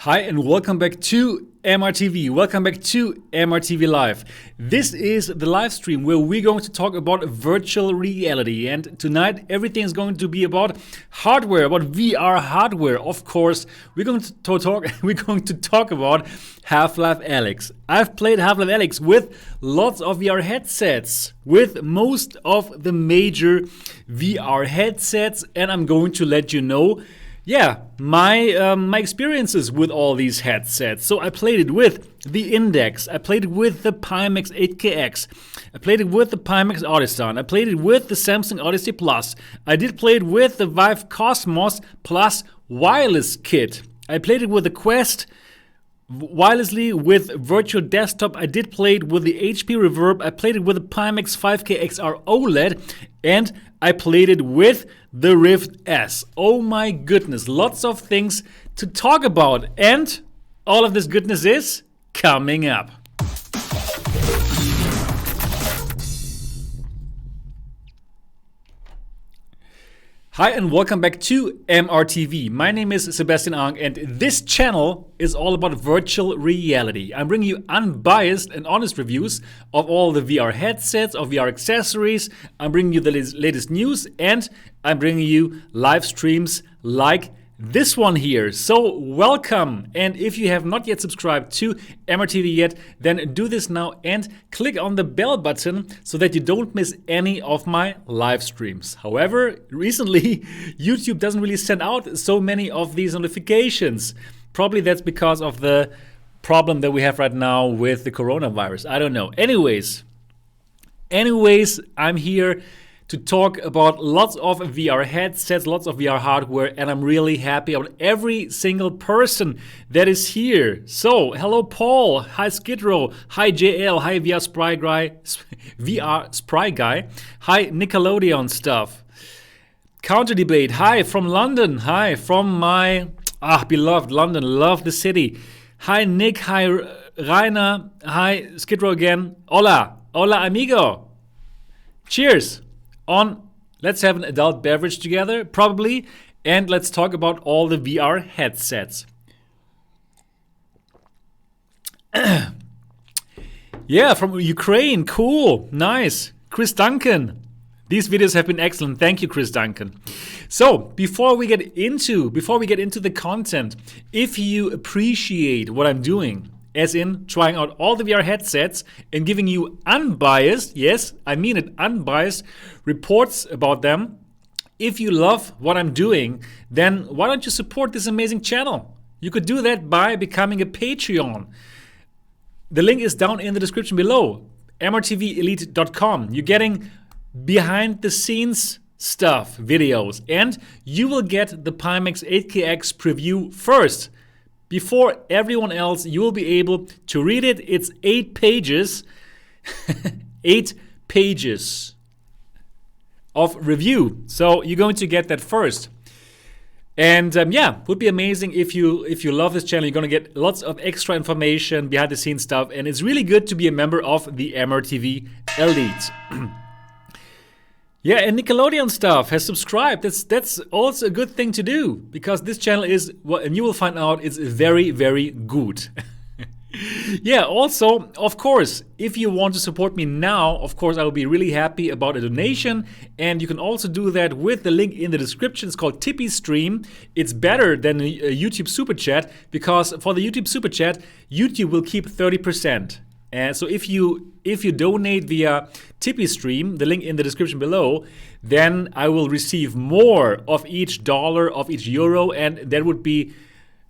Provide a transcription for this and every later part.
Hi and welcome back to MRTV. Welcome back to MRTV Live. This is the live stream where we're going to talk about virtual reality. And tonight everything is going to be about hardware, about VR hardware. Of course, we're going to talk about Half-Life Alyx. I've played Half-Life Alyx with lots of VR headsets, with most of the major VR headsets, and I'm going to let you know my experiences with all these headsets. So I played it with the Index, I played it with the Pimax 8KX, I played it with the Pimax Artisan, I played it with the Samsung Odyssey Plus, I did play it with the Vive Cosmos Plus wireless kit, I played it with the Quest wirelessly with virtual desktop, I did play it with the HP Reverb, I played it with the Pimax 5K XR OLED, and I played it with the Rift S. Oh my goodness, lots of things to talk about, and all of this goodness is coming up. Hi and welcome back to MRTV. My name is Sebastian Ang and this channel is all about virtual reality. I'm bringing you unbiased and honest reviews of all the VR headsets, of VR accessories. I'm bringing you the latest news, and I'm bringing you live streams like this one here. So welcome, and if you have not yet subscribed to MRTV yet, then do this now and click on the bell button so that you don't miss any of my live streams. However, recently YouTube doesn't really send out so many of these notifications. Probably that's because of the problem that we have right now with the coronavirus. I don't know. Anyways, I'm here to talk about lots of VR headsets, lots of VR hardware, and I'm really happy about every single person that is here. So, hello Paul, hi Skid Row, hi JL, hi VR Spry Guy, hi Nickelodeon stuff. Counter Debate, hi from London, hi from my beloved London, love the city. Hi Nick, hi Rainer, hi Skid Row again. Hola amigo. Cheers. Let's have an adult beverage together, probably, and let's talk about all the VR headsets. Yeah, from Ukraine, cool, nice. Chris Duncan, these videos have been excellent. Thank you, Chris Duncan. So before we get into the content, if you appreciate what I'm doing, as in trying out all the VR headsets and giving you unbiased, yes, I mean it, unbiased reports about them. If you love what I'm doing, then why don't you support this amazing channel? You could do that by becoming a Patreon. The link is down in the description below, mrtvelite.com. You're getting behind the scenes stuff, videos, and you will get the Pimax 8KX preview first. Before everyone else, you will be able to read it. It's 8 pages, 8 pages of review. So you're going to get that first. And would be amazing if you love this channel. You're going to get lots of extra information, behind the scenes stuff. And it's really good to be a member of the MRTV Elite. Yeah, and Nickelodeon stuff has subscribed. That's also a good thing to do, because this channel is, and you will find out, it's very, very good. Yeah, also, of course, if you want to support me now, of course, I will be really happy about a donation. And you can also do that with the link in the description. It's called Tippy Stream. It's better than a YouTube Super Chat, because for the YouTube Super Chat, YouTube will keep 30%. So if you donate via Tippy Stream, the link in the description below, then I will receive more of each dollar, of each euro, and that would be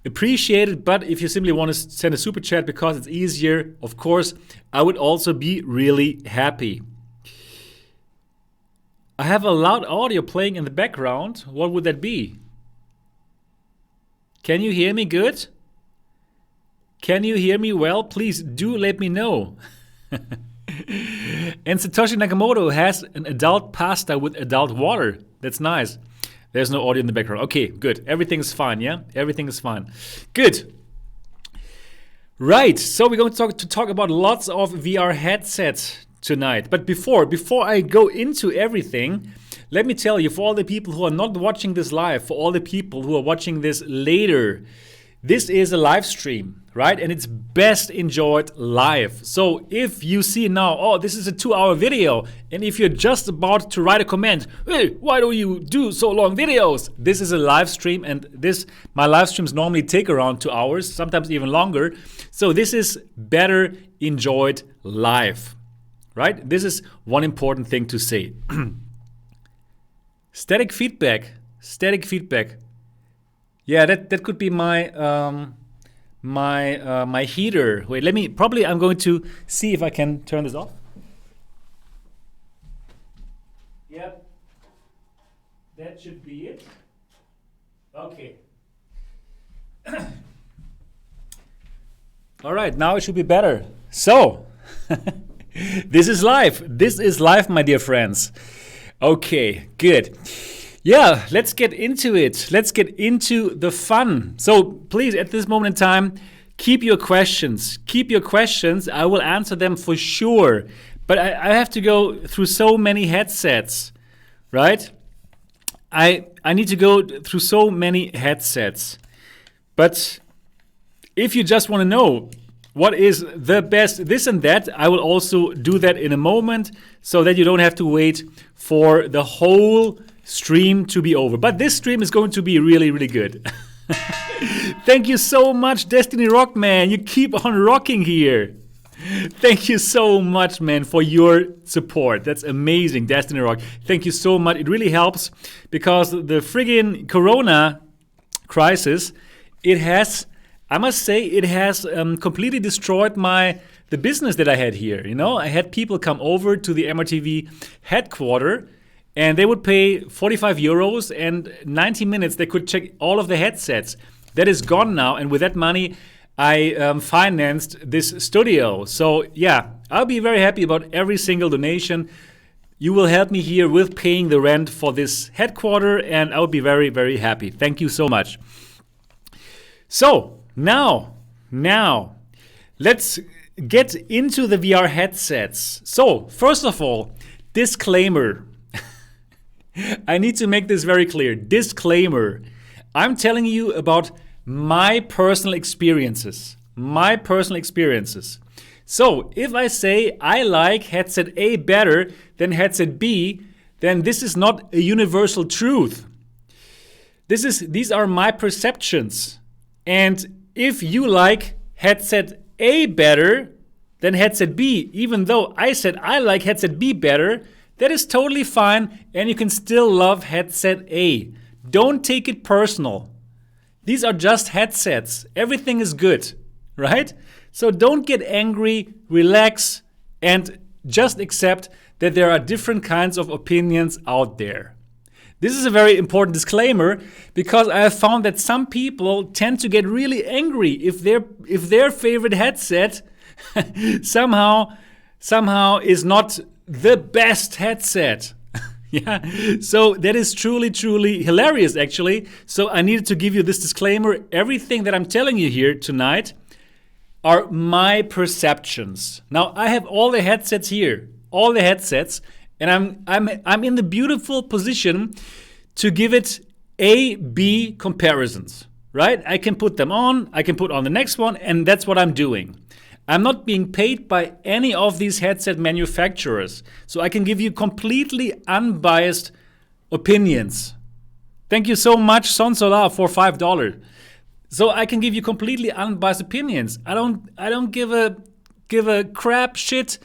appreciated. But if you simply want to send a super chat because it's easier, of course, I would also be really happy. I have a loud audio playing in the background. What would that be? Can you hear me good? Can you hear me well? Please do let me know. And Satoshi Nakamoto has an adult pasta with adult water. That's nice. There's no audio in the background. Okay, good. Everything is fine, yeah? Everything is fine. Good. Right, so we're going to talk about lots of VR headsets tonight. But before I go into everything, let me tell you, for all the people who are not watching this live, for all the people who are watching this later, this is a live stream, right? And it's best enjoyed live. So if you see now, oh, this is a 2-hour video, and if you're just about to write a comment, hey, why do you do so long videos? This is a live stream, and my live streams normally take around 2 hours, sometimes even longer. So this is better enjoyed live, right? This is one important thing to say. Static feedback. Yeah, that could be my my heater. Wait, I'm going to see if I can turn this off. Yep, that should be it. Okay. All right, now it should be better. So, this is live. This is live, my dear friends. Okay, good. Yeah, let's get into it. Let's get into the fun. So please, at this moment in time, keep your questions. Keep your questions. I will answer them for sure. But I have to go through so many headsets, right? I need to go through so many headsets. But if you just want to know what is the best this and that, I will also do that in a moment so that you don't have to wait for the whole stream to be over. But this stream is going to be really, really good. Thank you so much, Destiny Rock, man. You keep on rocking here. Thank you so much, man, for your support. That's amazing, Destiny Rock. Thank you so much. It really helps because the friggin' Corona crisis, I must say, it has completely destroyed the business that I had here. You know, I had people come over to the MRTV headquarters, and they would pay 45 euros, and 90 minutes they could check all of the headsets. That is gone now, and with that money, I financed this studio. So yeah, I'll be very happy about every single donation. You will help me here with paying the rent for this headquarters, and I will be very, very happy. Thank you so much. So now, let's get into the VR headsets. So first of all, disclaimer. I need to make this very clear. Disclaimer. I'm telling you about my personal experiences. So if I say I like headset A better than headset B, then this is not a universal truth. These are my perceptions. And if you like headset A better than headset B, even though I said I like headset B better, that is totally fine, and you can still love headset A. Don't take it personal. These are just headsets. Everything is good, right? So don't get angry, relax, and just accept that there are different kinds of opinions out there. This is a very important disclaimer because I have found that some people tend to get really angry if their favorite headset somehow is not the best headset. Yeah, so that is truly, truly hilarious, actually. So I needed to give you this disclaimer. Everything that I'm telling you here tonight are my perceptions. Now I have all the headsets here, and I'm in the beautiful position to give it A/B comparisons, right? I can put them on, I can put on the next one, and that's what I'm doing. I'm not being paid by any of these headset manufacturers, so I can give you completely unbiased opinions. Thank you so much, Son Solar, for $5. So I can give you completely unbiased opinions. I don't give a crap shit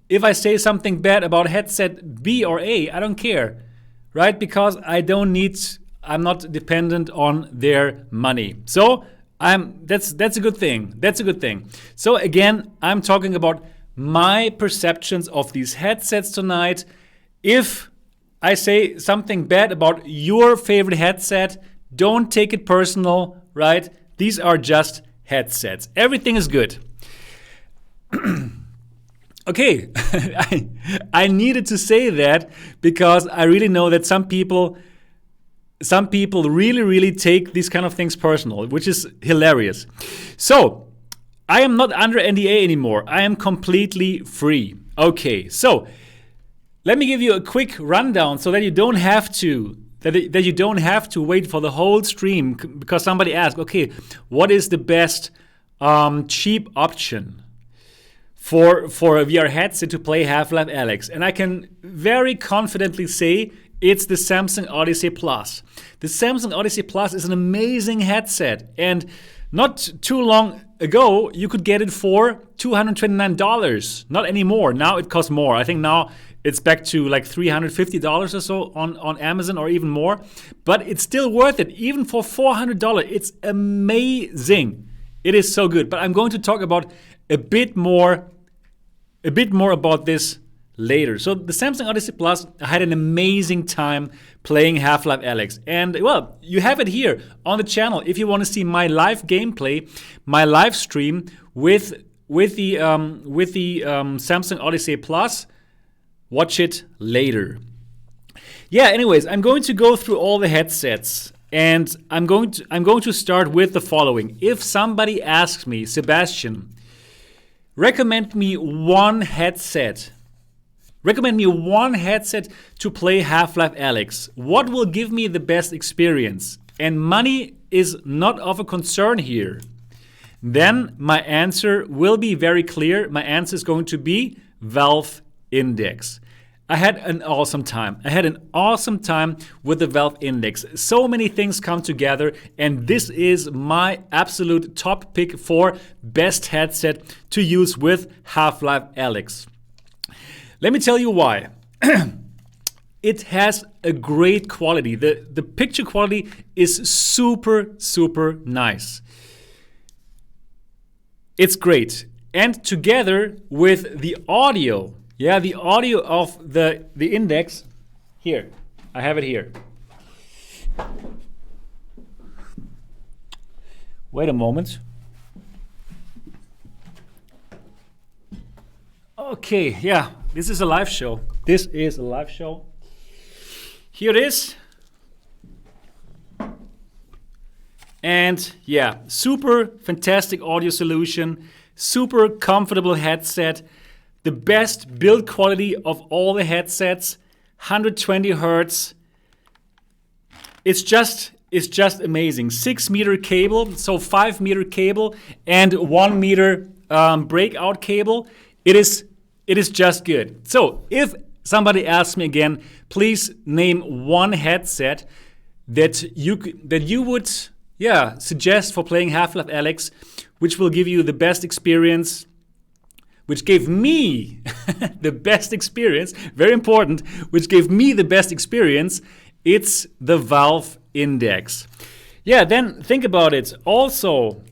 if I say something bad about headset B or A. I don't care, right? Because I'm not dependent on their money. So that's a good thing. That's a good thing. So again, I'm talking about my perceptions of these headsets tonight. If I say something bad about your favorite headset, don't take it personal, right? These are just headsets. Everything is good. Okay, I needed to say that because I really know that some people really, really take these kind of things personal, which is hilarious. So I am not under NDA anymore. I am completely free. Okay, so let me give you a quick rundown so that you don't have to that you don't have to wait for the whole stream because somebody asked, okay, what is the best cheap option for a VR headset to play Half-Life Alyx? And I can very confidently say it's the Samsung Odyssey Plus. The Samsung Odyssey Plus is an amazing headset, and not too long ago you could get it for $229. Not anymore. Now it costs more. I think now it's back to like $350 or so on Amazon, or even more. But it's still worth it, even for $400. It's amazing. It is so good. But I'm going to talk about a bit more about this later. So the Samsung Odyssey Plus, I had an amazing time playing Half-Life Alyx. And well, you have it here on the channel. If you want to see my live gameplay, my live stream with the Samsung Odyssey Plus, watch it later. Yeah, anyways, I'm going to go through all the headsets, and I'm going to start with the following. If somebody asks me, Sebastian, recommend me one headset to play Half-Life Alyx, what will give me the best experience? And money is not of a concern here. Then my answer will be very clear. My answer is going to be Valve Index. I had an awesome time. With the Valve Index. So many things come together, and this is my absolute top pick for best headset to use with Half-Life Alyx. Let me tell you why. It has a great quality. The picture quality is super, super nice. It's great. And together with the audio, the audio of the Index, here, I have it here. Wait a moment. Okay, yeah, this is a live show. Here it is. And yeah, super fantastic audio solution, super comfortable headset, the best build quality of all the headsets, 120 hertz. It's just amazing. 6-meter cable, so 5-meter cable and 1-meter breakout cable. It is just good. So if somebody asks me again, please name one headset that you would suggest for playing Half-Life Alyx, which will give you the best experience, which gave me the best experience, very important, which gave me the best experience, it's the Valve Index. Yeah, then think about it. Also,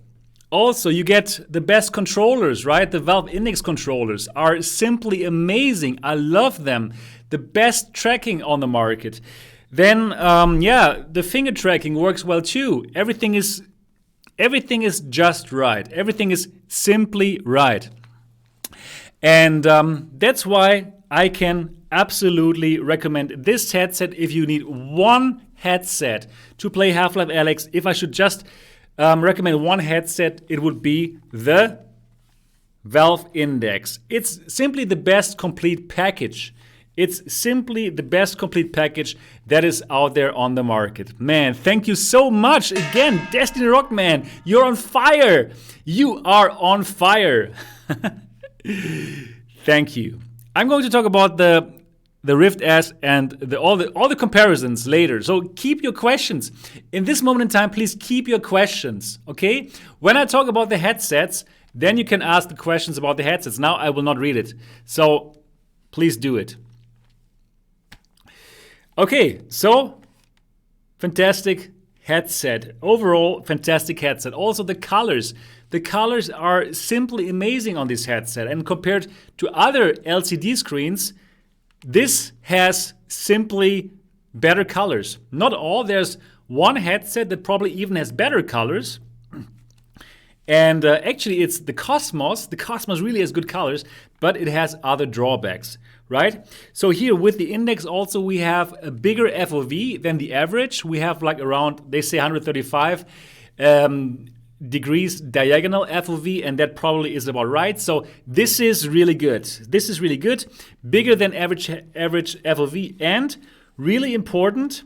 you get the best controllers, right? The Valve Index controllers are simply amazing. I love them. The best tracking on the market. Then, the finger tracking works well too. Everything is just right. Everything is simply right. And that's why I can absolutely recommend this headset if you need one headset to play Half-Life Alyx. If I should just recommend one headset, it would be the Valve Index. It's simply the best complete package. It's simply the best complete package that is out there on the market. Man, thank you so much. Again, Destiny Rockman, you're on fire. You are on fire. Thank you. I'm going to talk about the Rift S and all the comparisons later. So keep your questions. In this moment in time, please keep your questions, okay? When I talk about the headsets, then you can ask the questions about the headsets. Now I will not read it. So please do it. Okay, so fantastic headset. Overall, fantastic headset. Also the colors. The colors are simply amazing on this headset. And compared to other LCD screens, this has simply better colors. Not all. There's one headset that probably even has better colors. And actually, it's the Cosmos. The Cosmos really has good colors, but it has other drawbacks, right? So here with the Index also, we have a bigger FOV than the average. We have like around, they say 135 degrees diagonal FOV, and that probably is about right. So this is really good. This is really good. Bigger than average FOV, and really important,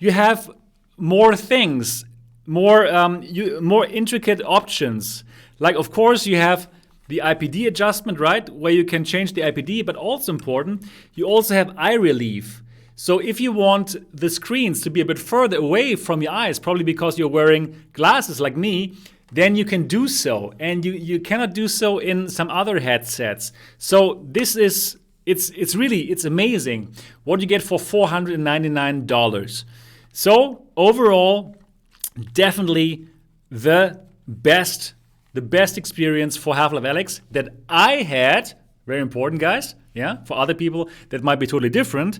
you have more things, more intricate options. Like, of course, you have the IPD adjustment, right, where you can change the IPD, but also important, you also have eye relief. So if you want the screens to be a bit further away from your eyes, probably because you're wearing glasses like me, then you can do so. And you cannot do so in some other headsets. So this is, it's amazing what you get for $499. So overall, definitely the best experience for Half-Life Alyx that I had. Very important, guys. Yeah, for other people that might be totally different.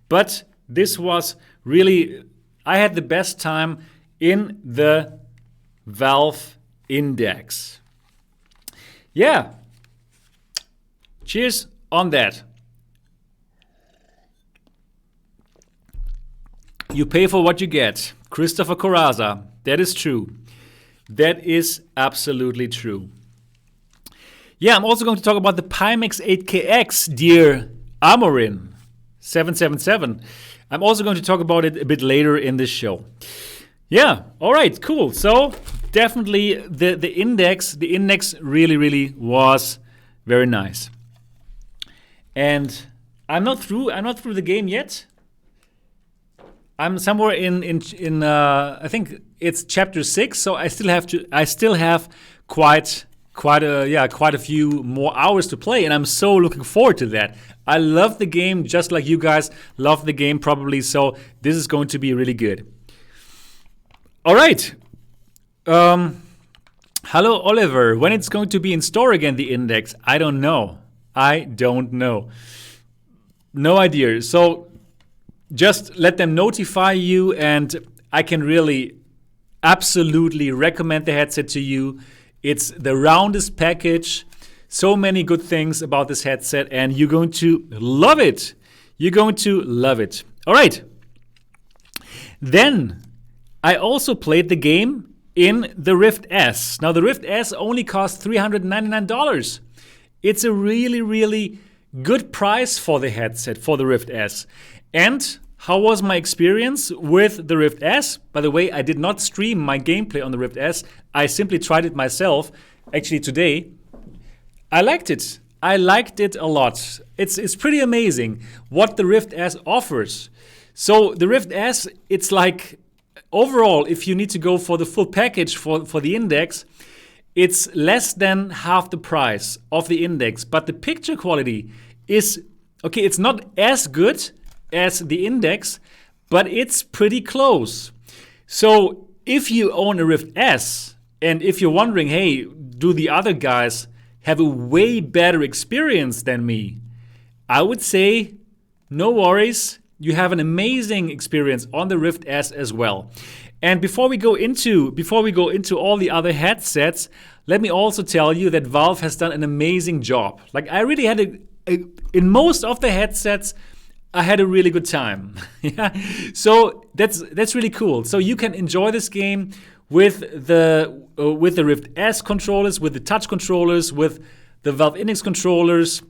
But this was really, I had the best time in the Valve Index. Yeah. Cheers on that. You pay for what you get. Christopher Coraza. That is true. That is absolutely true. Yeah, I'm also going to talk about the Pimax 8KX, dear Amorin 777. I'm also going to talk about it a bit later in this show. Yeah, all right, cool. So definitely the index really was very nice. And I'm not through the game yet. I'm somewhere in I think it's chapter 6, so I still have quite a few more hours to play, and I'm so looking forward to that. I love the game just like you guys love the game probably, so this is going to be really good. All right. Hello, Oliver. When it's going to be in store again, the index? I don't know. No idea. So just let them notify you, and I can really absolutely recommend the headset to you. It's the roundest package. So many good things about this headset, and you're going to love it. All right. Then I also played the game in the Rift S. Now, the Rift S only costs $399. It's a really, really good price for the headset, for the Rift S. And how was my experience with the Rift S? By the way, I did not stream my gameplay on the Rift S. I simply tried it myself, actually today. I liked it. I liked it a lot. It's pretty amazing what the Rift S offers. So the Rift S, it's like, overall, if you need to go for the full package for the Index, it's less than half the price of the Index. But the picture quality is, okay, it's not as good as the Index, but it's pretty close. So if you own a Rift S, and if you're wondering, hey, do the other guys have a way better experience than me? I would say, no worries. You have an amazing experience on the Rift S as well. And before we go into all the other headsets, let me also tell you that Valve has done an amazing job. Like, I really had in most of the headsets, I had a really good time. Yeah, so that's really cool. So you can enjoy this game with the Rift S controllers, with the touch controllers, with the Valve Index controllers,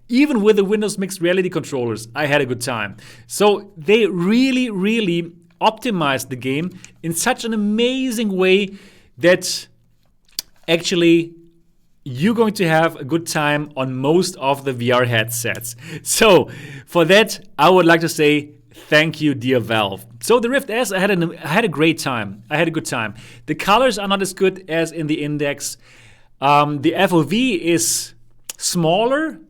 even with the Windows Mixed Reality controllers. I had a good time. So they really, really optimized the game in such an amazing way that actually you're going to have a good time on most of the VR headsets. So for that, I would like to say thank you, dear Valve. So the Rift S, I had a great time. I had a good time. The colors are not as good as in the Index. The FOV is smaller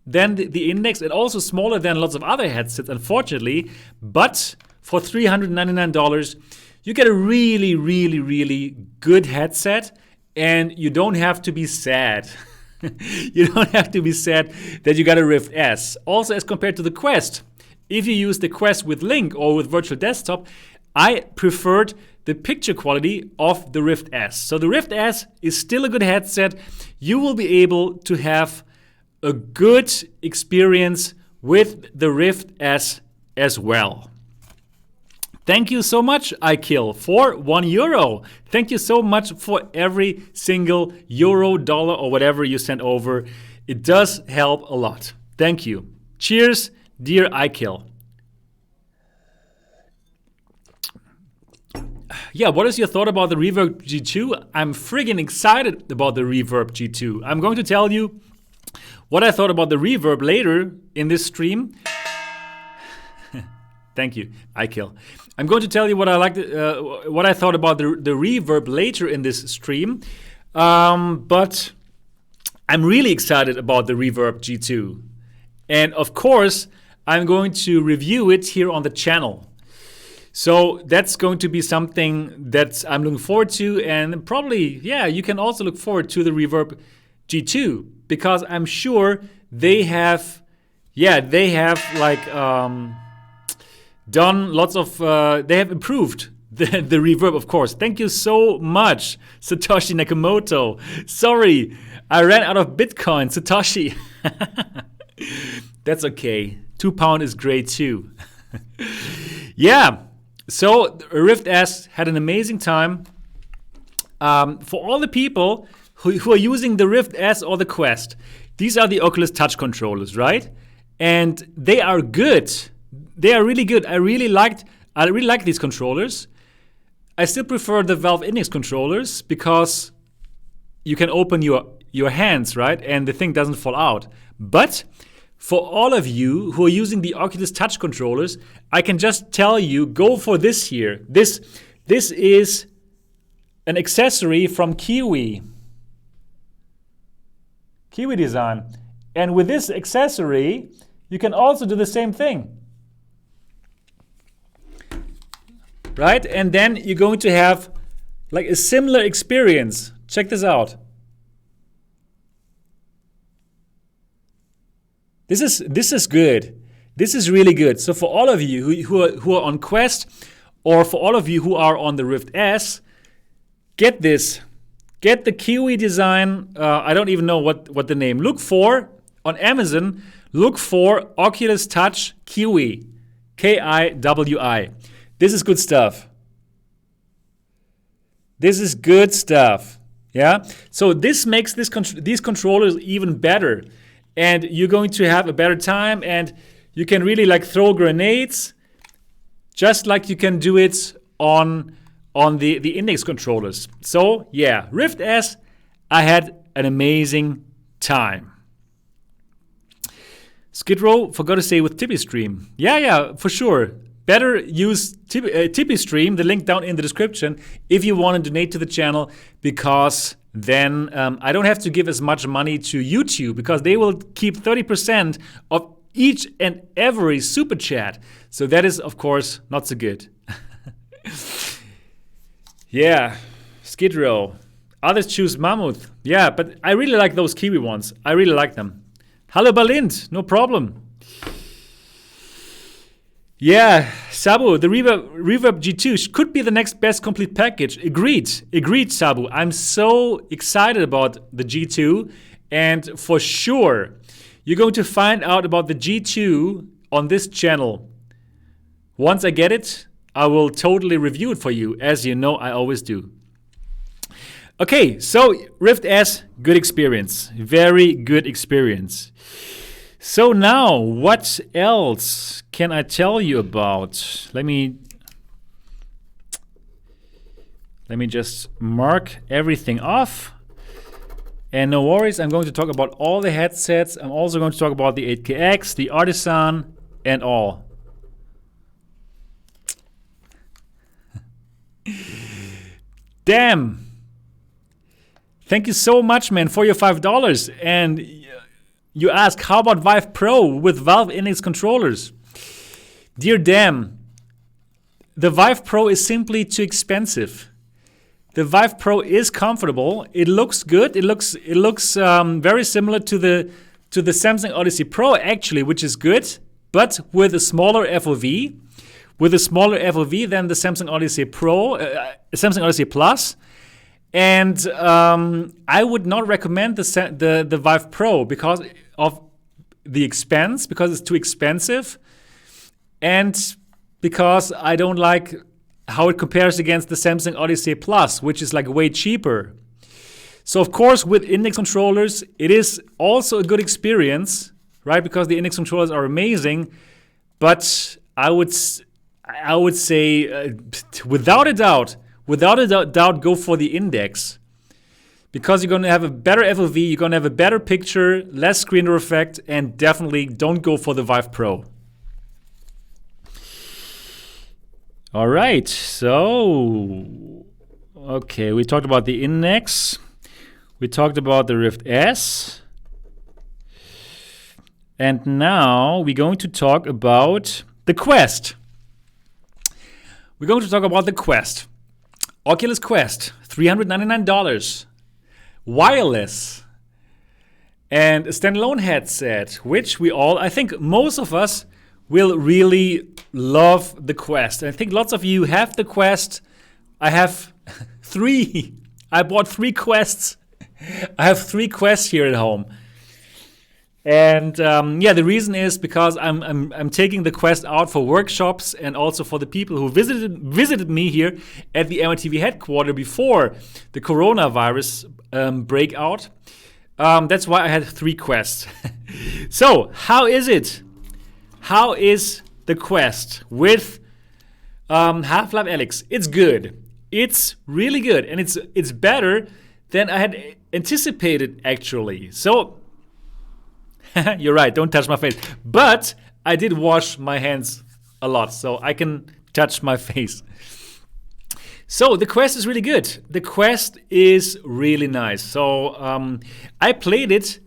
than the Index, and also smaller than lots of other headsets, unfortunately. But for $399, you get a really, really, really good headset. And you don't have to be sad. You don't have to be sad that you got a Rift S. Also, as compared to the Quest, if you use the Quest with Link or with Virtual Desktop, I preferred the picture quality of the Rift S. So the Rift S is still a good headset. You will be able to have a good experience with the Rift S as well. Thank you so much, iKill, for €1. Thank you so much for every single euro, dollar, or whatever you send over. It does help a lot. Thank you. Cheers, dear iKill. yeah, what is your thought about the Reverb G2? I'm friggin' excited about the Reverb G2. I'm going to tell you what I thought about the Reverb later in this stream. Thank you, iKill. I'm going to tell you what I thought about the Reverb later in this stream. But I'm really excited about the Reverb G2. And of course, I'm going to review it here on the channel. So that's going to be something that I'm looking forward to, and probably, yeah, you can also look forward to the Reverb G2 because I'm sure they have like done lots of, they have improved the Reverb, of course. Thank you so much, Satoshi Nakamoto. Sorry, I ran out of Bitcoin, Satoshi. That's okay. £2 is great too. Yeah. So Rift S had an amazing time. For all the people who are using the Rift S or the Quest, these are the Oculus Touch controllers, right? And they are good. They are really good. I really like these controllers. I still prefer the Valve Index controllers because you can open your hands, right? And the thing doesn't fall out. But for all of you who are using the Oculus Touch controllers, I can just tell you, go for this here. This is an accessory from Kiwi Design. And with this accessory, you can also do the same thing. Right? And then you're going to have like a similar experience. Check this out. This is good. This is really good. So for all of you who are on Quest, or for all of you who are on the Rift S, get this. Get the Kiwi Design. I don't even know what the name. Look for on Amazon. Look for Oculus Touch Kiwi, Kiwi. This is good stuff. This is good stuff. Yeah. So this makes these controllers even better. And you're going to have a better time, and you can really like throw grenades just like you can do it on the Index controllers. So yeah, Rift S, I had an amazing time. Skid Row forgot to say with Tippy Stream. Yeah, for sure. Better use Tippy Stream, the link down in the description, if you want to donate to the channel, because then I don't have to give as much money to YouTube because they will keep 30% of each and every super chat. So that is, of course, not so good. Yeah, Skid Row. Others choose Mammoth. Yeah, but I really like those Kiwi ones. I really like them. Hello, Balind. No problem. Yeah, Sabu, the Reverb G2 could be the next best complete package. Agreed, Sabu. I'm so excited about the G2, and for sure, you're going to find out about the G2 on this channel. Once I get it, I will totally review it for you, as you know I always do. Okay, so Rift S, good experience. Very good experience. So now, what else can I tell you about? Let me just mark everything off. And no worries, I'm going to talk about all the headsets. I'm also going to talk about the 8KX, the Artisan, and all. Damn. Thank you so much, man, for your $5. And you ask, how about Vive Pro with Valve Index controllers? Dear Dan, the Vive Pro is simply too expensive. The Vive Pro is comfortable. It looks good. It looks very similar to the Samsung Odyssey Pro actually, which is good, but with a smaller FOV, than the Samsung Odyssey Pro, Samsung Odyssey Plus. And I would not recommend the Vive Pro because of the expense, because it's too expensive, and because I don't like how it compares against the Samsung Odyssey Plus, which is like way cheaper. So of course, with Index controllers, it is also a good experience, right? Because the Index controllers are amazing, but I would say, without a doubt, without a doubt go for the Index, because you're going to have a better FOV, you're going to have a better picture, less screen door effect, and definitely don't go for the Vive Pro. All right, so, okay, we talked about the Index. We talked about the Rift S. And now we're going to talk about the Quest. We're going to talk about the Quest. Oculus Quest, $399. Wireless. And a standalone headset, which we all, I think most of us will really love the Quest. I think lots of you have the Quest. I have 3. I bought 3 Quests. I have 3 Quests here at home. And yeah, the reason is because I'm taking the Quest out for workshops and also for the people who visited me here at the MRTV headquarters before the coronavirus breakout. That's why I had 3 Quests. So how is it? How is the Quest with Half-Life Alyx? It's good. It's really good, and it's better than I had anticipated, actually. So. You're right, don't touch my face. But I did wash my hands a lot, so I can touch my face. So the Quest is really good. The Quest is really nice. So I played it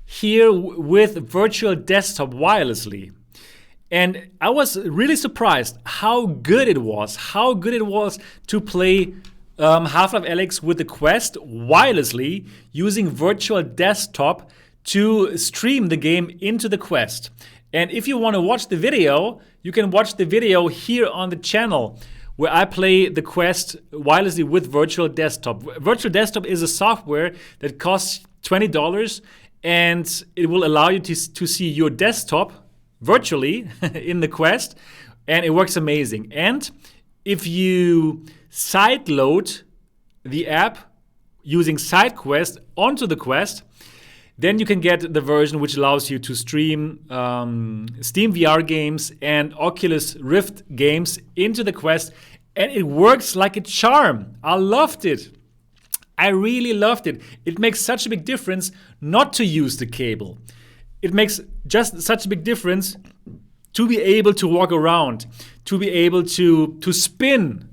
here with virtual desktop wirelessly. And I was really surprised how good it was. How good it was to play Half-Life Alyx with the Quest wirelessly using virtual desktop to stream the game into the Quest. And if you want to watch the video, you can watch the video here on the channel where I play the Quest wirelessly with Virtual Desktop. Virtual Desktop is a software that costs $20 and it will allow you to see your desktop virtually in the Quest, and it works amazing. And if you sideload the app using SideQuest onto the Quest, then you can get the version which allows you to stream Steam VR games and Oculus Rift games into the Quest, and it works like a charm. I loved it. I really loved it. It makes such a big difference not to use the cable. It makes just such a big difference to be able to walk around, to be able to spin.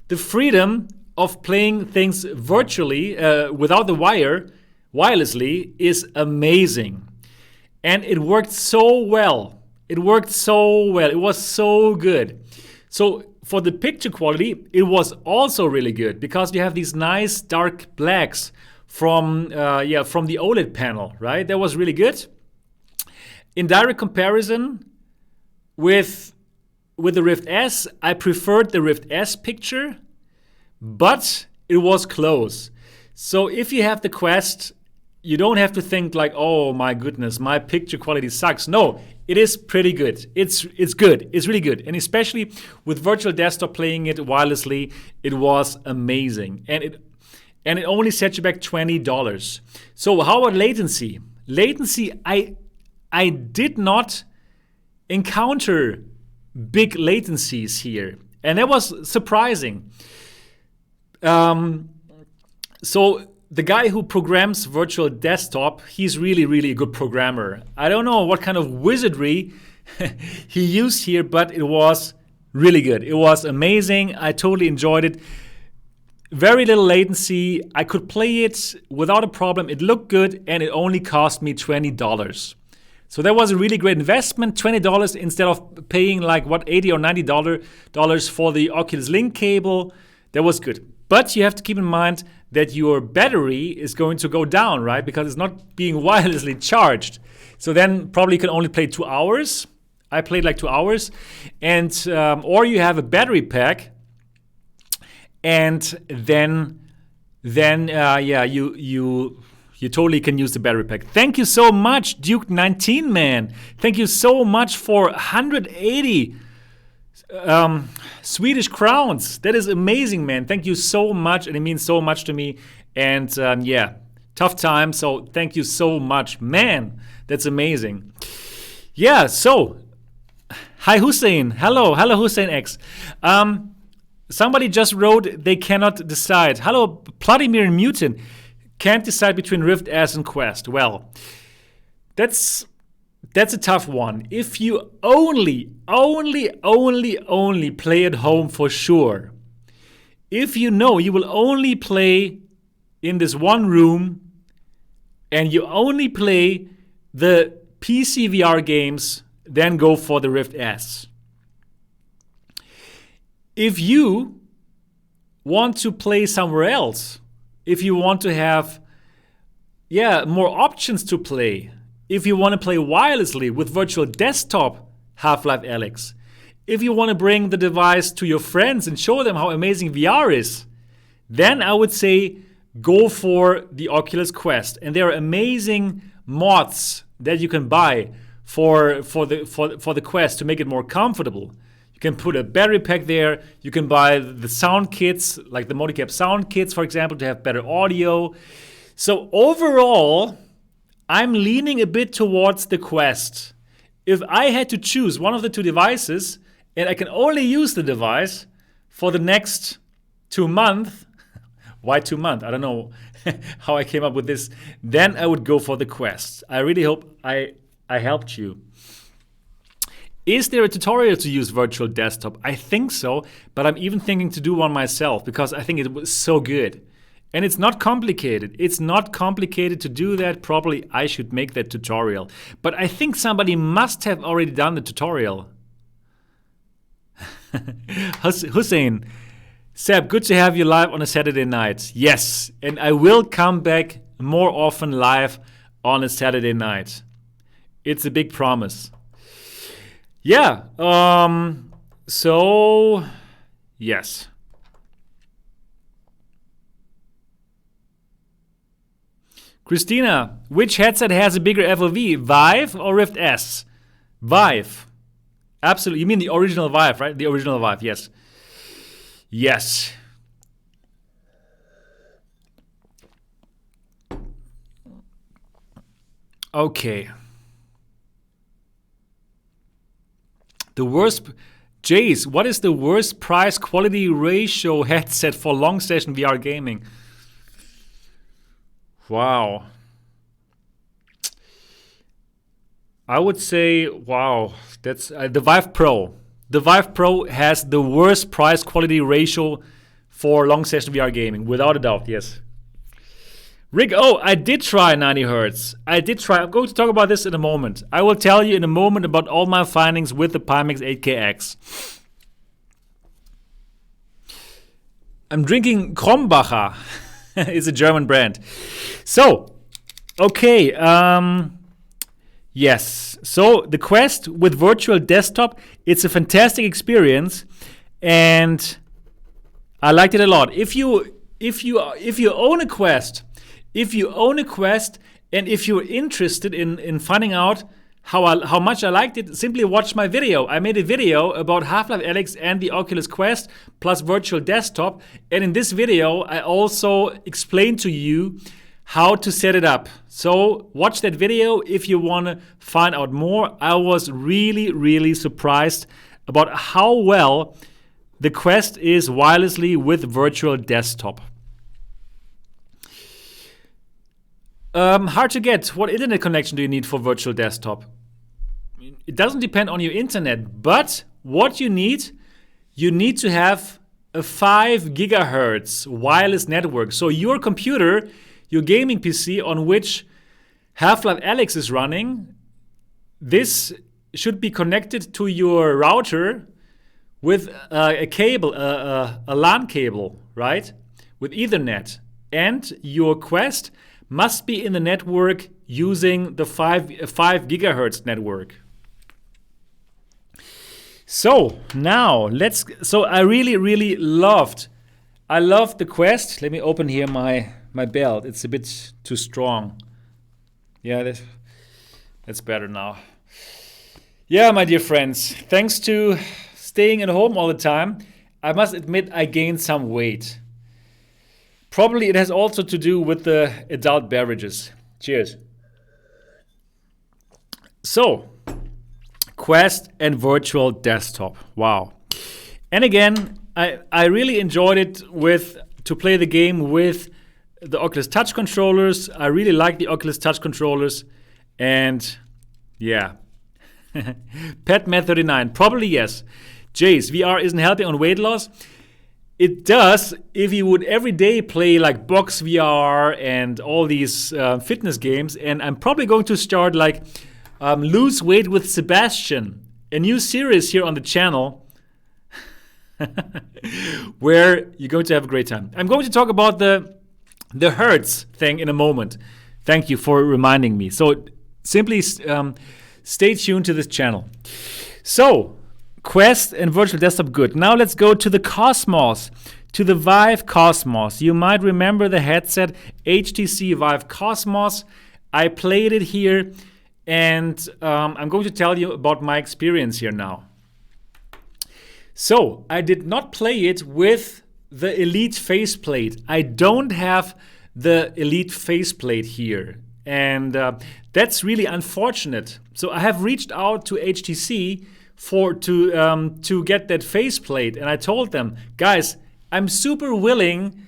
The freedom of playing things virtually without the wire, wirelessly, is amazing. And it worked so well. It worked so well. It was so good. So for the picture quality, it was also really good because you have these nice dark blacks from the OLED panel, right? That was really good. In direct comparison with the Rift S, I preferred the Rift S picture, but it was close. So if you have the Quest, you don't have to think like, oh my goodness, my picture quality sucks. No, it is pretty good. It's good. It's really good. And especially with virtual desktop playing it wirelessly, it was amazing. And it only set you back $20. So how about latency? Latency, I did not encounter big latencies here. And that was surprising. So the guy who programs virtual desktop, he's really, really a good programmer. I don't know what kind of wizardry he used here, but it was really good. It was amazing. I totally enjoyed it. Very little latency. I could play it without a problem. It looked good, and it only cost me $20. So that was a really great investment, $20 instead of paying like what, $80 or $90 for the Oculus Link cable. That was good. But you have to keep in mind that your battery is going to go down, right? Because it's not being wirelessly charged. So then probably you can only play 2 hours. I played like 2 hours. And or you have a battery pack, and then you totally can use the battery pack. Thank you so much, Duke19 man. Thank you so much for 180 Swedish crowns. That is amazing, man. Thank you so much, and it means so much to me. And tough time. So thank you so much, man. That's amazing. Yeah. So, hi Hussein. Hello, Hussein X. Somebody just wrote they cannot decide. Hello, Vladimir and Mutin. Can't decide between Rift S and Quest. Well, that's a tough one. If you only play at home for sure, if you know you will only play in this one room and you only play the PC VR games, then go for the Rift S. If you want to play somewhere else, if you want to have more options to play, if you want to play wirelessly with virtual desktop Half-Life Alyx, if you want to bring the device to your friends and show them how amazing VR is, then I would say go for the Oculus Quest. And there are amazing mods that you can buy for the Quest to make it more comfortable. You can put a battery pack there. You can buy the sound kits, like the Modicap sound kits, for example, to have better audio. So overall, I'm leaning a bit towards the Quest. If I had to choose one of the two devices, and I can only use the device for the next 2 months, why 2 months? I don't know how I came up with this. Then I would go for the Quest. I really hope I helped you. Is there a tutorial to use virtual desktop? I think so, but I'm even thinking to do one myself because I think it was so good. And it's not complicated. It's not complicated to do that. Probably I should make that tutorial. But I think somebody must have already done the tutorial. Hussein, Seb, good to have you live on a Saturday night. Yes, and I will come back more often live on a Saturday night. It's a big promise. Yeah, so, yes. Christina, which headset has a bigger FOV, Vive or Rift S? Vive. Absolutely. You mean the original Vive, right? The original Vive, yes. Yes. Okay. The worst, Jace, what is the worst price quality ratio headset for long session VR gaming? Wow. I would say, wow, that's the Vive Pro. The Vive Pro has the worst price quality ratio for long session VR gaming, without a doubt, yes. Rick, I did try 90 Hertz. I did try. I'm going to talk about this in a moment. I will tell you in a moment about all my findings with the Pimax 8KX. I'm drinking Krombacher. It's a German brand. So, okay. Yes. So the Quest with virtual desktop, it's a fantastic experience, and I liked it a lot. If you own a Quest. If you own a Quest and if you're interested in finding out how much I liked it, simply watch my video. I made a video about Half-Life Alyx and the Oculus Quest plus virtual desktop. And in this video, I also explained to you how to set it up. So watch that video if you want to find out more. I was really, really surprised about how well the Quest is wirelessly with virtual desktop. Hard to get. What internet connection do you need for virtual desktop? It doesn't depend on your internet, but what you need to have a 5 gigahertz wireless network. So your computer, your gaming PC on which Half-Life Alyx is running, this should be connected to your router with a cable, a LAN cable, right? With Ethernet. And your Quest must be in the network using the 5 gigahertz network. So now I really loved the Quest. Let me open here my belt. It's a bit too strong. Yeah, that's better now. Yeah, my dear friends, thanks to staying at home all the time, I must admit I gained some weight. Probably it has also to do with the adult beverages. Cheers. So, Quest and virtual desktop. Wow. And again, I really enjoyed it to play the game with the Oculus Touch controllers. I really like the Oculus Touch controllers. And yeah. Petman39, probably yes. Jace, VR isn't helping on weight loss. It does if you would every day play like Box VR and all these fitness games. And I'm probably going to start like Lose Weight with Sebastian, a new series here on the channel where you're going to have a great time. I'm going to talk about the Hertz thing in a moment. Thank you for reminding me. So simply stay tuned to this channel. So, Quest and virtual desktop, good. Now let's go to the Cosmos, to the Vive Cosmos. You might remember the headset HTC Vive Cosmos. I played it here, and I'm going to tell you about my experience here now. So, I did not play it with the Elite faceplate. I don't have the Elite faceplate here, and that's really unfortunate. So I have reached out to HTC to get that faceplate, and I told them, guys, I'm super willing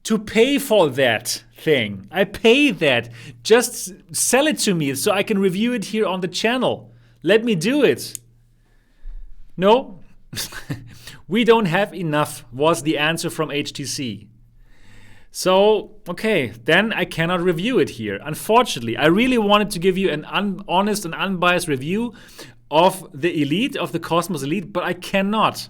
to pay for that thing. I pay that. Just sell it to me so I can review it here on the channel. Let me do it. No, we don't have enough, was the answer from HTC. So, okay, then I cannot review it here. Unfortunately, I really wanted to give you an honest and unbiased review of the Elite, of the Cosmos Elite, but I cannot.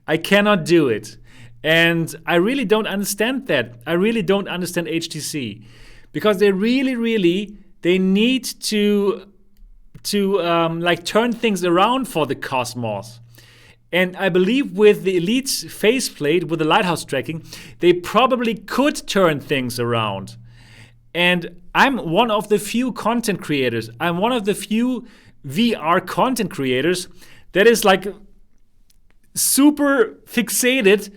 I cannot do it. And I really don't understand that. I really don't understand HTC. Because they really, they need to like turn things around for the Cosmos. And I believe with the Elite faceplate, with the lighthouse tracking, they probably could turn things around. And I'm one of the few content creators. I'm one of the few VR content creators that is like super fixated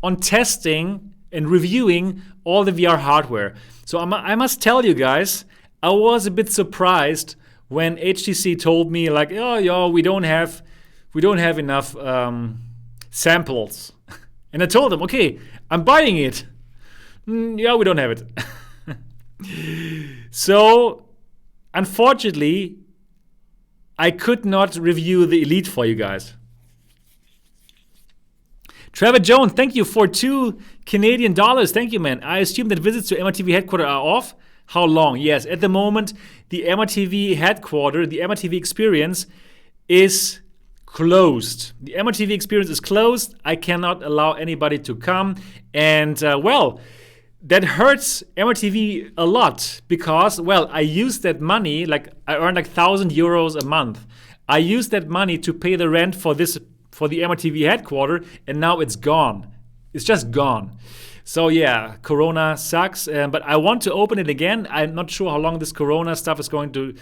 on testing and reviewing all the VR hardware. So I must tell you guys, I was a bit surprised when HTC told me like, oh, we don't have enough samples. And I told them, okay, I'm buying it. Yeah, we don't have it. So, unfortunately, I could not review the Elite for you guys. Trevor Jones, thank you for $2 Canadian. Thank you, man. I assume that visits to MRTV headquarters are off. How long? Yes, at the moment, the MRTV headquarters, the MRTV experience is closed. The MRTV experience is closed. I cannot allow anybody to come. And, well, that hurts MRTV a lot because, well, I use that money, like I earn like 1,000 euros a month. I use that money to pay the rent for the MRTV headquarters, and now it's gone. It's just gone. So yeah, Corona sucks, but I want to open it again. I'm not sure how long this Corona stuff is going to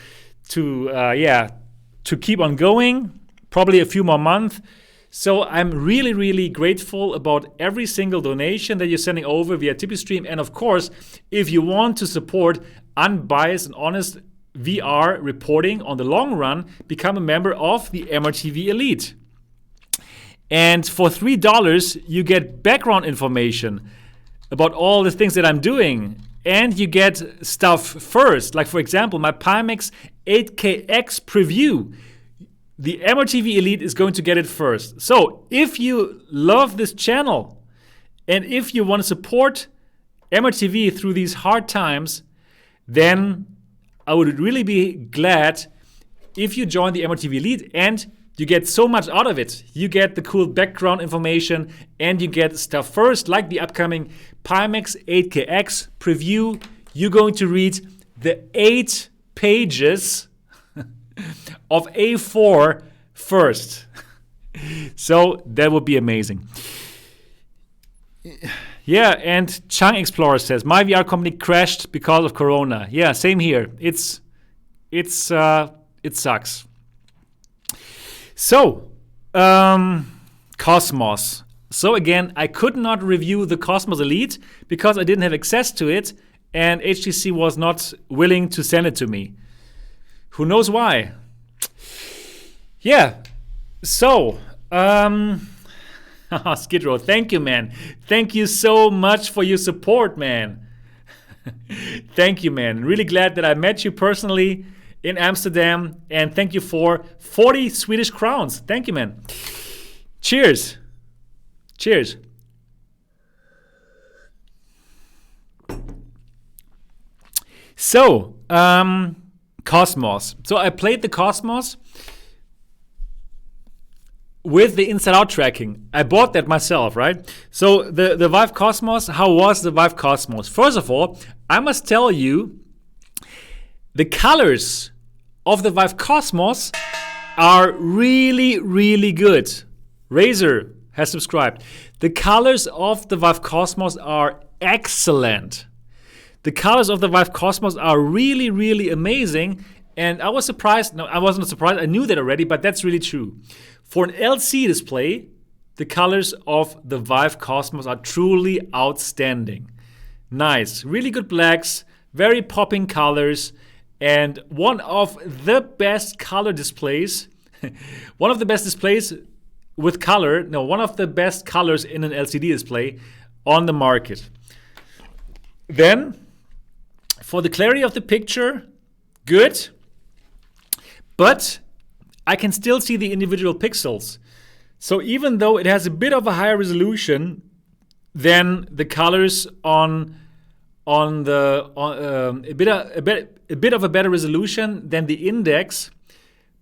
keep on going. Probably a few more months. So I'm really grateful about every single donation that you're sending over via TipeeeStream. And of course, if you want to support unbiased and honest VR reporting on the long run, become a member of the MRTV Elite. And for $3, you get background information about all the things that I'm doing. And you get stuff first. Like, for example, my Pimax 8KX preview. The MRTV Elite is going to get it first. So if you love this channel and if you want to support MRTV through these hard times, then I would really be glad if you join the MRTV Elite, and you get so much out of it. You get the cool background information and you get stuff first, like the upcoming Pimax 8KX preview. You're going to read the 8 pages of A4 first. So that would be amazing. Yeah, and Chang Explorer says, my VR company crashed because of Corona. Yeah, same here. It sucks. So, Cosmos. So again, I could not review the Cosmos Elite because I didn't have access to it, and HTC was not willing to send it to me. Who knows why? Yeah, so Skid Row, thank you, man. Thank you so much for your support, man. Thank you, man. Really glad that I met you personally in Amsterdam, and thank you for 40 Swedish crowns. Thank you, man. Cheers. Cheers. So, Cosmos. So I played the Cosmos with the inside-out tracking. I bought that myself, right? So the Vive Cosmos, how was the Vive Cosmos? First of all, I must tell you, the colors of the Vive Cosmos are really, really good. Razer has subscribed. The colors of the Vive Cosmos are excellent. The colors of the Vive Cosmos are really, really amazing. And I was surprised. No, I wasn't surprised. I knew that already, but that's really true. For an LC display, the colors of the Vive Cosmos are truly outstanding. Nice, really good blacks, very popping colors, and one of the best color displays, one of the best displays with color, no, one of the best colors in an LCD display on the market. Then, for the clarity of the picture, good, but I can still see the individual pixels. So even though it has a bit of a higher resolution than the colors on a bit of a better resolution than the Index,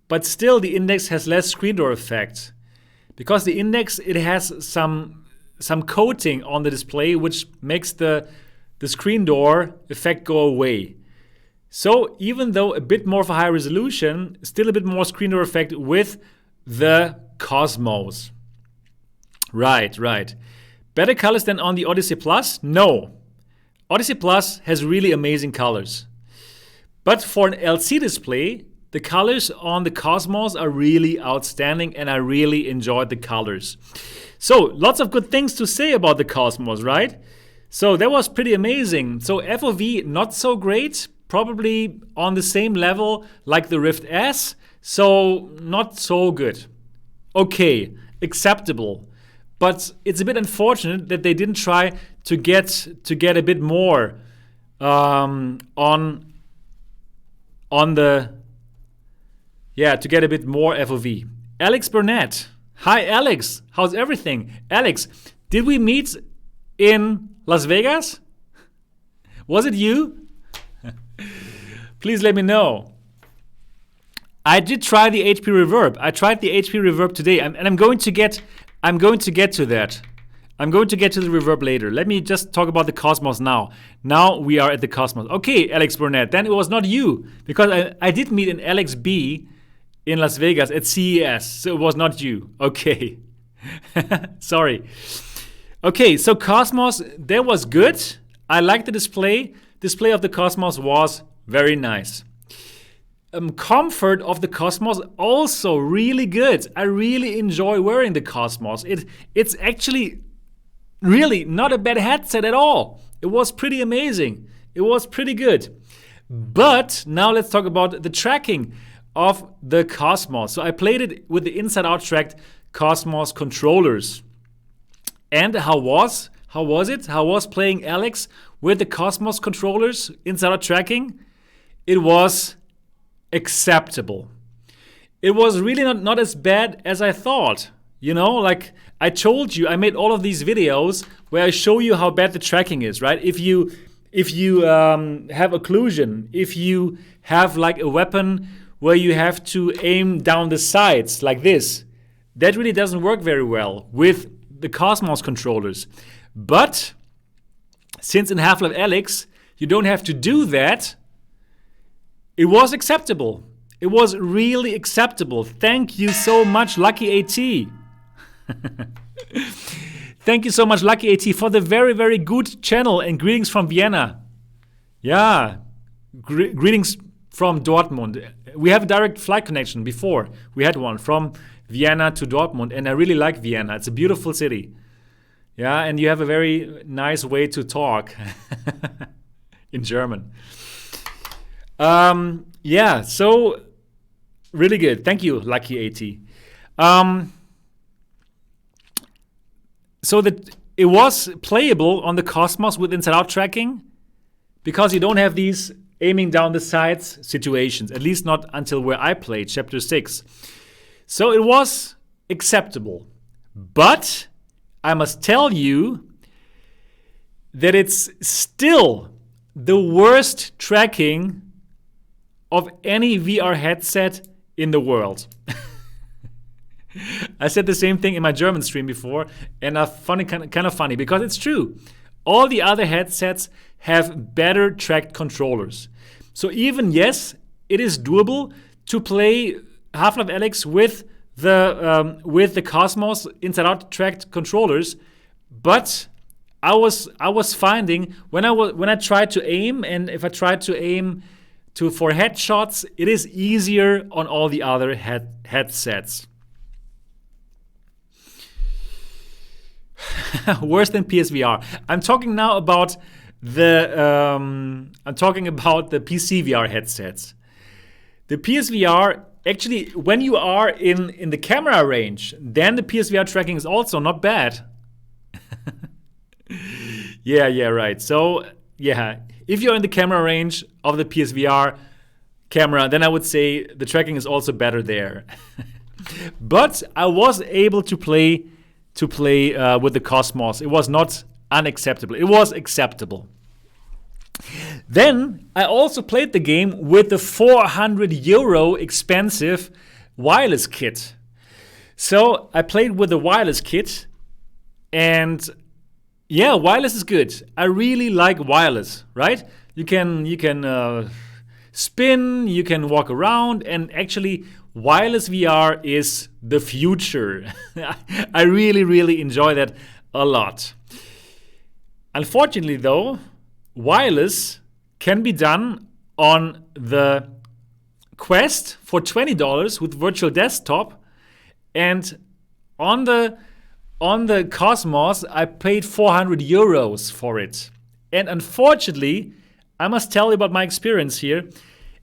but still the Index has less screen door effect, because the Index, it has some coating on the display which makes the screen door effect go away. So even though a bit more of a high resolution, still a bit more screen door effect with the Cosmos. Right. Better colors than on the Odyssey Plus? No. Odyssey Plus has really amazing colors. But for an LC display, the colors on the Cosmos are really outstanding, and I really enjoyed the colors. So lots of good things to say about the Cosmos, right? So that was pretty amazing. So FOV, not so great. Probably on the same level like the Rift S, so not so good. Okay, acceptable. But it's a bit unfortunate that they didn't try to get a bit more to get a bit more FOV. Alex Burnett. Hi, Alex. How's everything? Alex, did we meet in Las Vegas? Was it you? Please let me know. I did try the HP Reverb. I tried the HP Reverb today, and I'm going to get to that. I'm going to get to the Reverb later. Let me just talk about the Cosmos now. Now we are at the Cosmos. Okay, Alex Burnett, then it was not you, because I did meet an Alex B in Las Vegas at CES, so it was not you. Okay. Sorry. Okay, so Cosmos, that was good. I like the display. Display of the Cosmos was very nice. Comfort of the Cosmos also really good. I really enjoy wearing the Cosmos. It's actually really not a bad headset at all. It was pretty amazing. It was pretty good. But now let's talk about the tracking of the Cosmos. So I played it with the inside-out tracked Cosmos controllers. And how was it? How was playing Alyx with the Cosmos controllers inside-out tracking? It was acceptable. It was really not as bad as I thought. You know, like I told you, I made all of these videos where I show you how bad the tracking is, right? If you have occlusion, if you have like a weapon where you have to aim down the sides like this, that really doesn't work very well with the Cosmos controllers. But since in Half-Life Alyx you don't have to do that, it was acceptable. It was really acceptable. Thank you so much, Lucky AT. Thank you so much, Lucky AT, for the very, very good channel, and greetings from Vienna. Yeah, greetings from Dortmund. We have a direct flight connection before. We had one from Vienna to Dortmund, and I really like Vienna. It's a beautiful city. Yeah, and you have a very nice way to talk in German. Yeah, so really good. Thank you, Lucky AT. so that it was playable on the Cosmos with inside-out tracking, because you don't have these aiming down the sides situations, at least not until where I played, Chapter 6. So it was acceptable. But I must tell you that it's still the worst tracking of any VR headset in the world. I said the same thing in my German stream before, and kind of funny because it's true. All the other headsets have better tracked controllers. So even, yes, it is doable to play Half-Life Alyx with the Cosmos inside-out tracked controllers, but I was finding when I tried to aim, and if I tried to aim for headshots, it is easier on all the other headsets. Worse than PSVR. I'm talking now about the PC VR headsets. The PSVR, actually, when you are in the camera range, then the PSVR tracking is also not bad. Yeah, right. So yeah, if you're in the camera range of the PSVR camera, then I would say the tracking is also better there. But I was able to play with the Cosmos. It was not unacceptable. It was acceptable. Then I also played the game with the 400 euro expensive wireless kit. So I played with the wireless kit, and yeah, wireless is good. I really like wireless, right? You can spin, you can walk around, and actually wireless VR is the future. I really enjoy that a lot. Unfortunately though, wireless can be done on the Quest for $20 with virtual desktop, and on the Cosmos I paid 400 euros for it. And unfortunately, I must tell you about my experience here.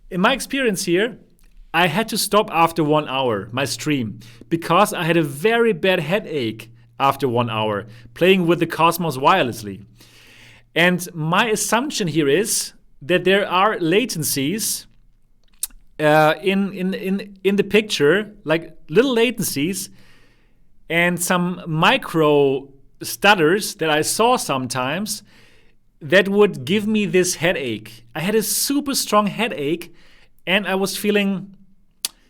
In my experience here, I had to stop after 1 hour, my stream, because I had a very bad headache after 1 hour playing with the Cosmos wirelessly. And my assumption here is that there are latencies in the picture, like little latencies and some micro stutters that I saw sometimes that would give me this headache. I had a super strong headache and I was feeling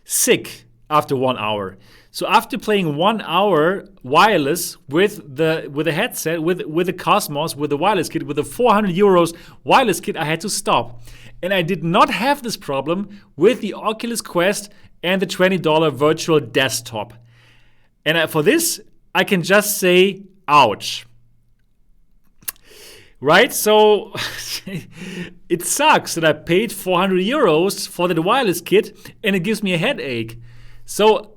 sick after 1 hour. So after playing 1 hour wireless with the headset, with the Cosmos, with the wireless kit, with the 400 euros wireless kit, I had to stop. And I did not have this problem with the Oculus Quest and the $20 virtual desktop. And for this, I can just say, ouch. Right? So it sucks that I paid 400 euros for the wireless kit and it gives me a headache. So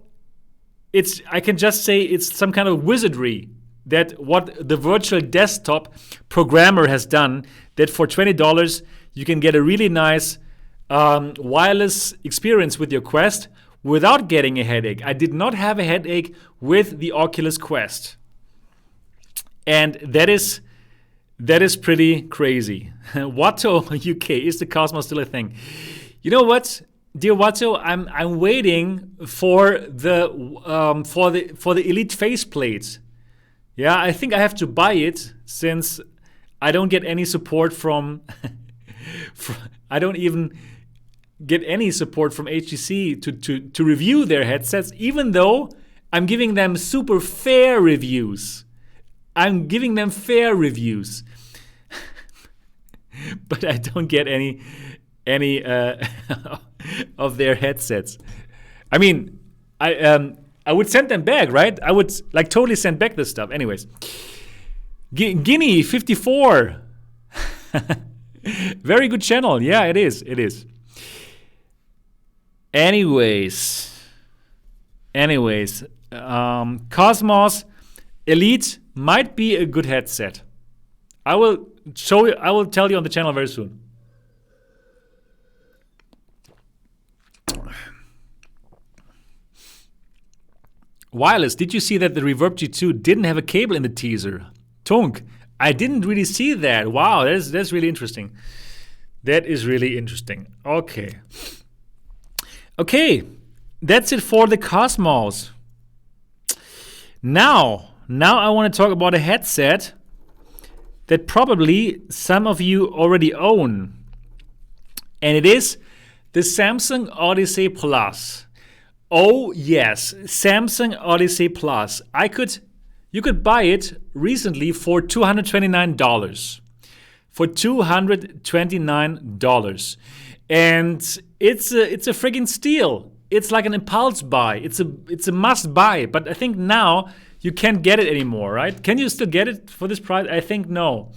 I can just say it's some kind of wizardry that what the virtual desktop programmer has done, that for $20 you can get a really nice wireless experience with your Quest without getting a headache. I did not have a headache with the Oculus Quest. And that is pretty crazy. Watto UK, is the Cosmos still a thing? You know what, dear Watto, I'm waiting for the Elite faceplate. Yeah, I think I have to buy it since I don't get any support from. I don't even get any support from HTC to review their headsets, even though I'm giving them super fair reviews. I'm giving them fair reviews. But I don't get any of their headsets. I mean, I would send them back, right? I would like totally send back this stuff. Anyways, Guinea 54. Very good channel. Yeah, it is. It is. Anyways, Cosmos Elite might be a good headset. I will show you. I will tell you on the channel very soon. Wireless, did you see that the Reverb G2 didn't have a cable in the teaser? Tunk, I didn't really see that. Wow, that's really interesting. That is really interesting. Okay. Okay, that's it for the Cosmos. Now I want to talk about a headset that probably some of you already own. And it is the Samsung Odyssey Plus. Oh yes, Samsung Odyssey Plus. You could buy it recently for $229. For $229. And it's a friggin' steal. It's like an impulse buy. It's a must buy. But I think now you can't get it anymore, right? Can you still get it for this price? I think no.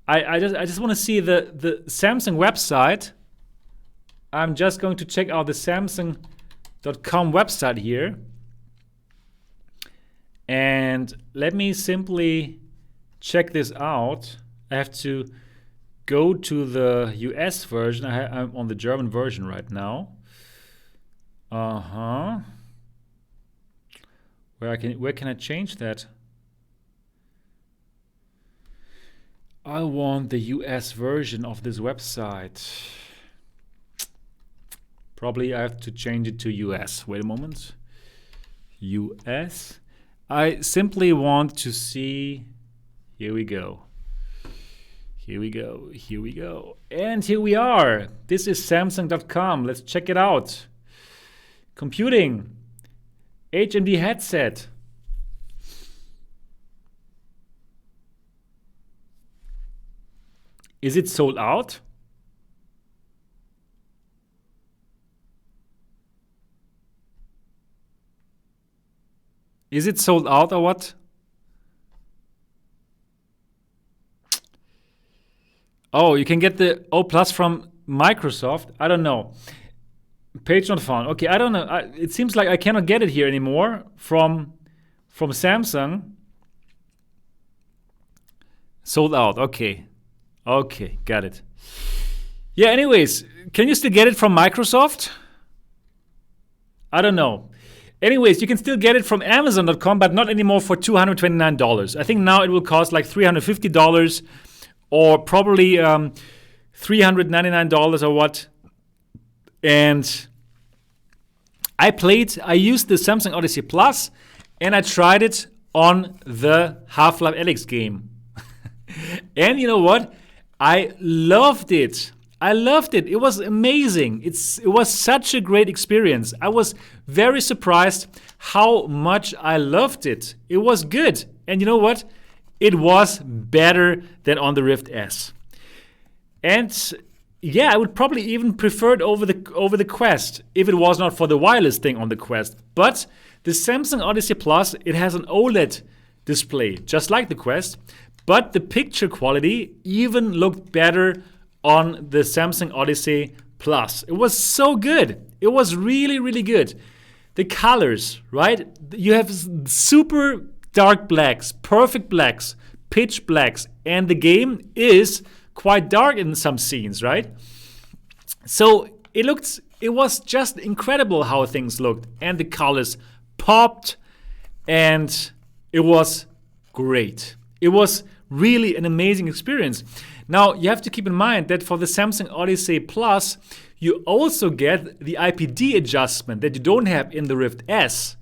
I just want to see the Samsung website. I'm just going to check out the Samsung.com website here. And let me simply check this out. I have to go to the US version. I'm on the German version right now. Where can I change that? I want the US version of this website. Probably I have to change it to US. Wait a moment. US. I simply want to see. Here we go. Here we go. Here we go. And here we are. This is Samsung.com. Let's check it out. Computing. HMD headset. Is it sold out? Is it sold out or what? Oh, you can get the O Plus from Microsoft. I don't know. Page not found. Okay, I don't know. It seems like I cannot get it here anymore from Samsung. Sold out. Okay. Okay, got it. Yeah, anyways, can you still get it from Microsoft? I don't know. Anyways, you can still get it from Amazon.com, but not anymore for $229. I think now it will cost like $350 or probably $399 or what. And I used the Samsung Odyssey Plus and I tried it on the Half-Life Alyx game. And you know what? I loved it. It was amazing. It was such a great experience. I was very surprised how much I loved it. It was good. And you know what? It was better than on the Rift S. And yeah, I would probably even prefer it over the Quest if it was not for the wireless thing on the Quest. But the Samsung Odyssey Plus, it has an OLED display, just like the Quest. But the picture quality even looked better on the Samsung Odyssey Plus. It was so good. It was really, really good. The colors, right? You have super dark blacks, perfect blacks, pitch blacks, and the game is quite dark in some scenes, right? So it was just incredible how things looked, and the colors popped, and it was great. It was really an amazing experience. Now, you have to keep in mind that for the Samsung Odyssey Plus, you also get the IPD adjustment that you don't have in the Rift S,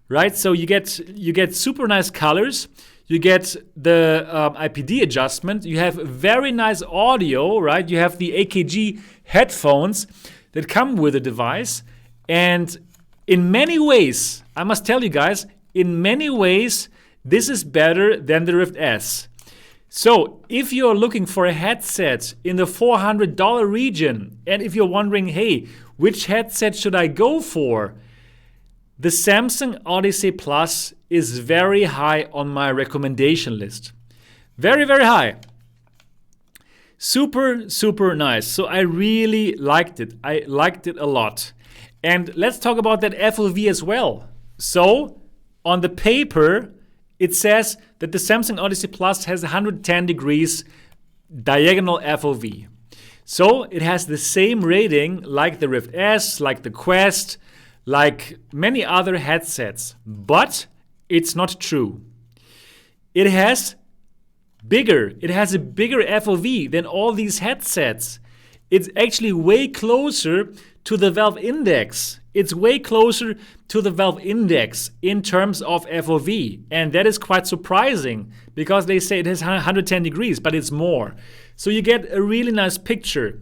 right? So you get super nice colors, you get the IPD adjustment, you have very nice audio, right? You have the AKG headphones that come with the device, and in many ways, I must tell you guys, in many ways, this is better than the Rift S. So if you're looking for a headset in the $400 region, and if you're wondering, hey, which headset should I go for? The Samsung Odyssey Plus is very high on my recommendation list. Very, very high. Super, super nice. So I really liked it. I liked it a lot. And let's talk about that FOV as well. So on the paper, it says that the Samsung Odyssey Plus has 110 degrees diagonal FOV. So it has the same rating like the Rift S, like the Quest, like many other headsets, but it's not true. It has a bigger FOV than all these headsets. It's actually way closer to the Valve Index. It's way closer to the Valve Index in terms of FOV. And that is quite surprising because they say it has 110 degrees, but it's more. So you get a really nice picture.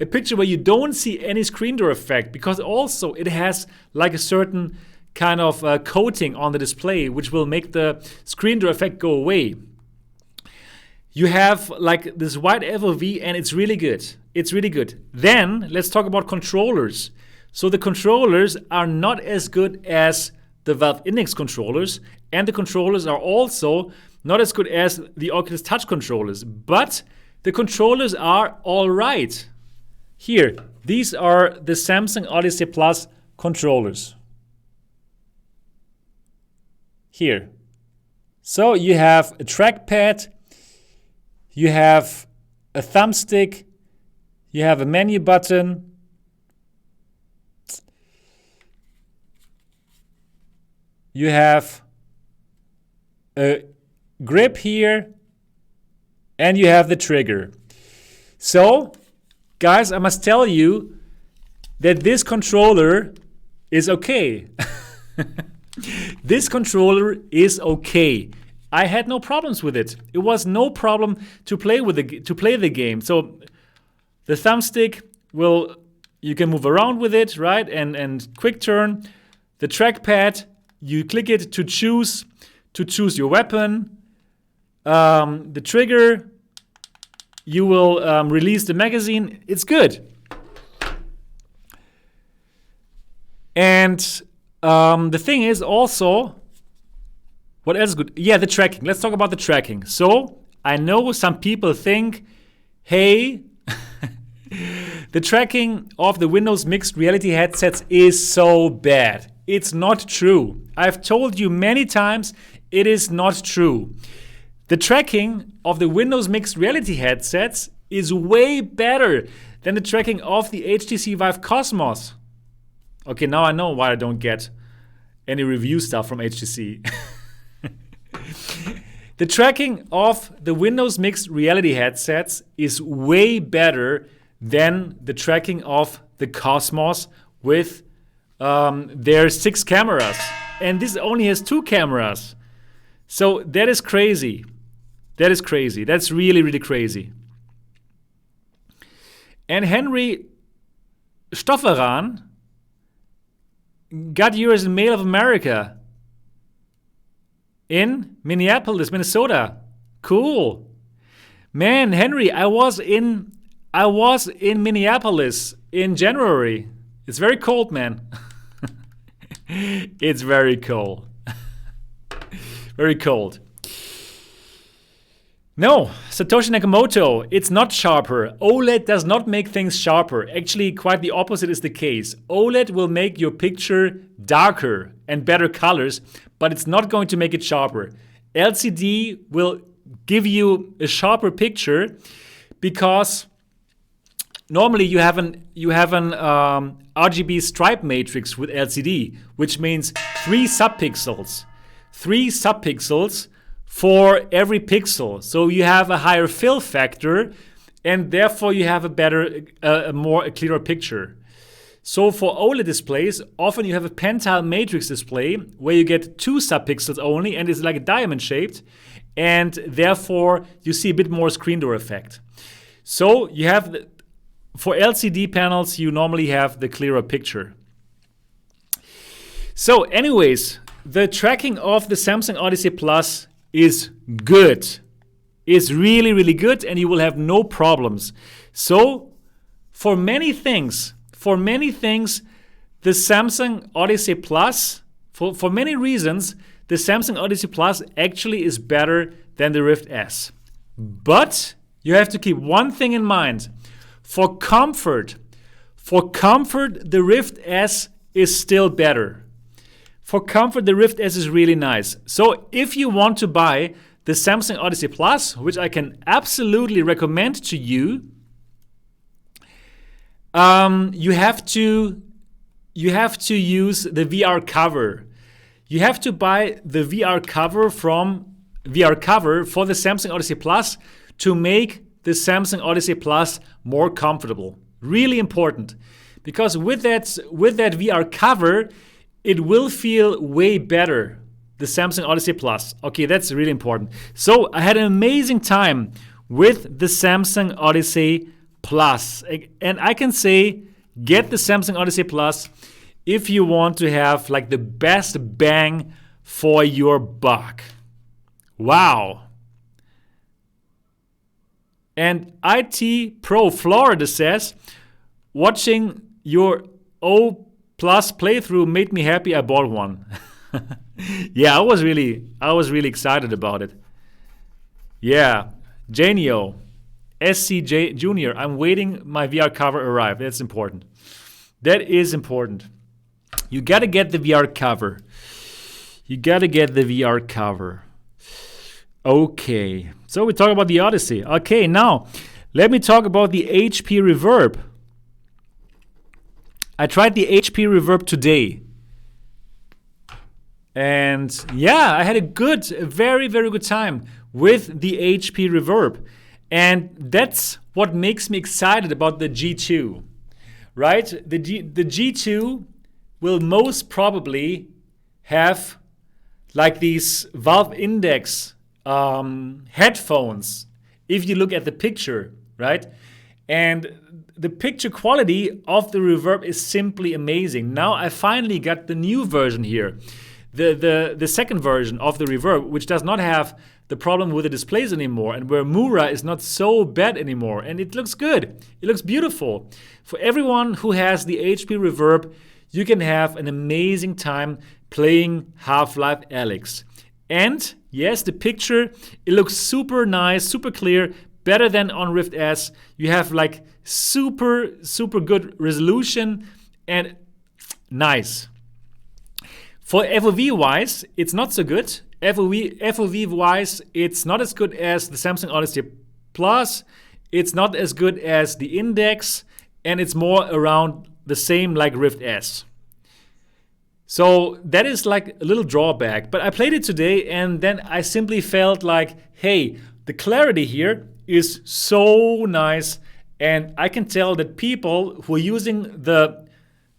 A picture where you don't see any screen door effect, because also it has like a certain kind of coating on the display which will make the screen door effect go away. You have like this white FOV and it's really good. It's really good. Then let's talk about controllers. So the controllers are not as good as the Valve Index controllers, and the controllers are also not as good as the Oculus Touch controllers, but the controllers are all right. Here, these are the Samsung Odyssey Plus controllers. Here. So you have a trackpad, you have a thumbstick, you have a menu button, you have a grip here, and you have the trigger. So, guys, I must tell you that this controller is okay. This controller is okay. I had no problems with it. It was no problem to play the game. So the thumbstick you can move around with it, right? And quick turn. The trackpad, you click it to choose your weapon. The trigger, you will release the magazine. It's good. And the thing is also, what else is good? Yeah, the tracking. Let's talk about the tracking. So I know some people think, hey, the tracking of the Windows mixed reality headsets is so bad. It's not true. I've told you many times it is not true. The tracking of the Windows mixed reality headsets is way better than the tracking of the HTC Vive Cosmos. Okay, now I know why I don't get any review stuff from HTC. The tracking of the Windows mixed reality headsets is way better than the tracking of the Cosmos with their 6 cameras. And this only has 2 cameras. So that is crazy. That is crazy. That's really, really crazy. And Henry Stofferan got yours in Mail of America in Minneapolis, Minnesota. Cool. Man, Henry, I was in Minneapolis in January. It's very cold, man. It's very cold. Very cold. No, Satoshi Nakamoto, it's not sharper. OLED does not make things sharper. Actually, quite the opposite is the case. OLED will make your picture darker and better colors, but it's not going to make it sharper. LCD will give you a sharper picture because normally you have an RGB stripe matrix with LCD, which means 3 subpixels. 3 subpixels for every pixel. So you have a higher fill factor, and therefore you have a better, a clearer picture. So for OLED displays, often you have a pentile matrix display where you get 2 subpixels only, and it's like a diamond shaped, and therefore you see a bit more screen door effect. So you have, for LCD panels, you normally have the clearer picture. So anyways, the tracking of the Samsung Odyssey Plus is good. It's really, really good, and you will have no problems. So for many things, the Samsung Odyssey Plus, for many reasons, the Samsung Odyssey Plus actually is better than the Rift S. But you have to keep one thing in mind. For comfort, the Rift S is still better. For comfort, the Rift S is really nice. So if you want to buy the Samsung Odyssey Plus, which I can absolutely recommend to you, you have to you have to use the VR cover. You have to buy the VR cover for the Samsung Odyssey Plus to make the Samsung Odyssey Plus more comfortable. Really important. Because with that VR cover, it will feel way better, the Samsung Odyssey Plus. Okay, that's really important. So I had an amazing time with the Samsung Odyssey Plus. And I can say, get the Samsung Odyssey Plus if you want to have like the best bang for your buck. Wow. And IT Pro Florida says, watching your O Plus playthrough made me happy I bought one. Yeah, I was really excited about it. Yeah, Janio, SCJ Junior, I'm waiting my VR cover arrive. That's important. That is important. You gotta get the VR cover. You gotta get the VR cover. Okay, so we talk about the Odyssey. Okay, now let me talk about the HP Reverb. I tried the HP Reverb today. And yeah, I had a very, very good time with the HP Reverb. And that's what makes me excited about the G2, right? The G2 will most probably have like these Valve Index headphones, if you look at the picture, right? And the picture quality of the Reverb is simply amazing. Now I finally got the new version here. The second version of the Reverb, which does not have the problem with the displays anymore, and where Mura is not so bad anymore, and it looks good. It looks beautiful. For everyone who has the HP Reverb, you can have an amazing time playing Half-Life Alyx. And yes, the picture, it looks super nice, super clear, better than on Rift S. You have like super good resolution and nice. For FOV-wise, it's not so good. FOV-wise, it's not as good as the Samsung Odyssey Plus. It's not as good as the Index, and it's more around the same like Rift S. So that is like a little drawback. But I played it today, and then I simply felt like, hey, the clarity here is so nice, and I can tell that people who are using the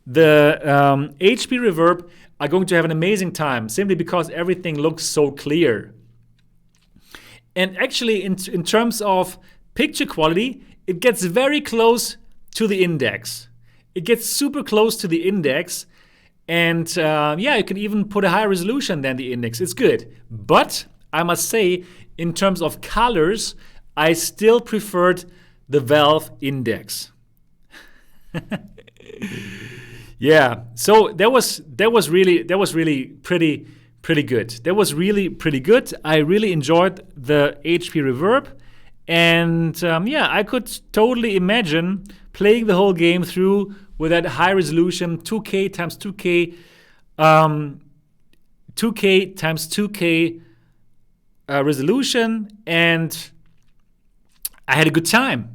HP Reverb are going to have an amazing time simply because everything looks so clear. And actually, in terms of picture quality, it gets very close to the Index. It gets super close to the Index. And yeah, you can even put a higher resolution than the Index. It's good. But I must say, in terms of colors, I still preferred the Valve Index. Yeah, so that was really pretty good. That was really pretty good. I really enjoyed the HP Reverb, and yeah, I could totally imagine playing the whole game through with that high resolution 2K times 2K, 2K times 2K resolution, and I had a good time.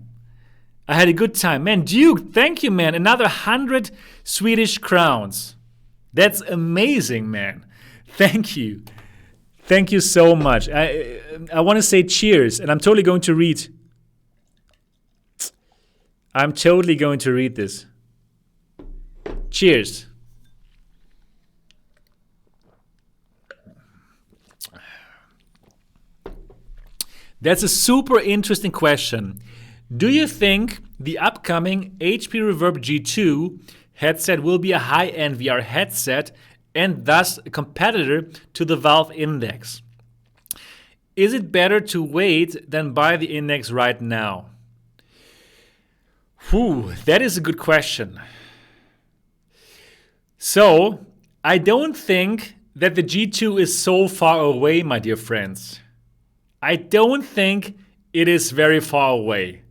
I had a good time. Man, Duke, thank you, man. Another 100 Swedish crowns. That's amazing, man. Thank you. Thank you so much. I want to say cheers, and I'm totally going to read. I'm totally going to read this. Cheers. That's a super interesting question. Do you think the upcoming HP Reverb G2 headset will be a high-end VR headset and thus a competitor to the Valve Index? Is it better to wait than buy the Index right now? Whew, that is a good question. So, I don't think that the G2 is so far away, my dear friends. I don't think it is very far away.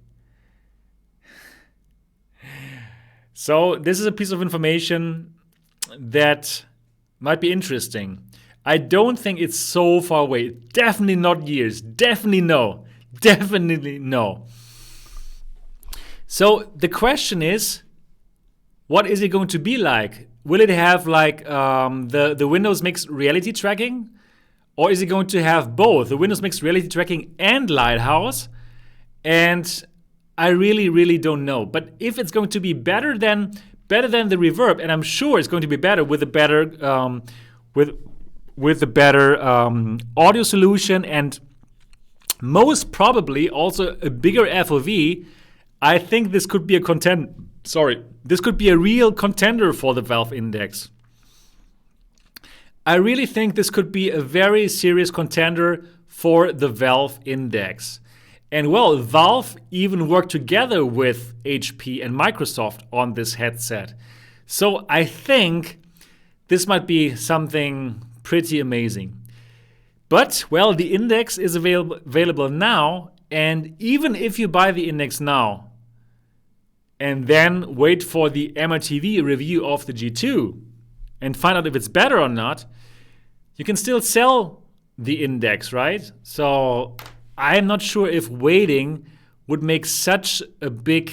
So this is a piece of information that might be interesting. I don't think it's so far away. Definitely not years. Definitely no. Definitely no. So the question is, what is it going to be like? will it have like the Windows Mixed Reality tracking? Or is it going to have both, the Windows Mixed Reality tracking and Lighthouse? And I really don't know. But if it's going to be better than the Reverb, and I'm sure it's going to be better with a better with a better audio solution, and most probably also a bigger FOV, I think this could be this could be a real contender for the Valve Index. I really think this could be a very serious contender for the Valve Index. And well, Valve even worked together with HP and Microsoft on this headset. So I think this might be something pretty amazing. But, well, the Index is available now, and even if you buy the Index now and then wait for the MRTV review of the G2 and find out if it's better or not, you can still sell the Index, right? So I'm not sure if waiting would make such a big,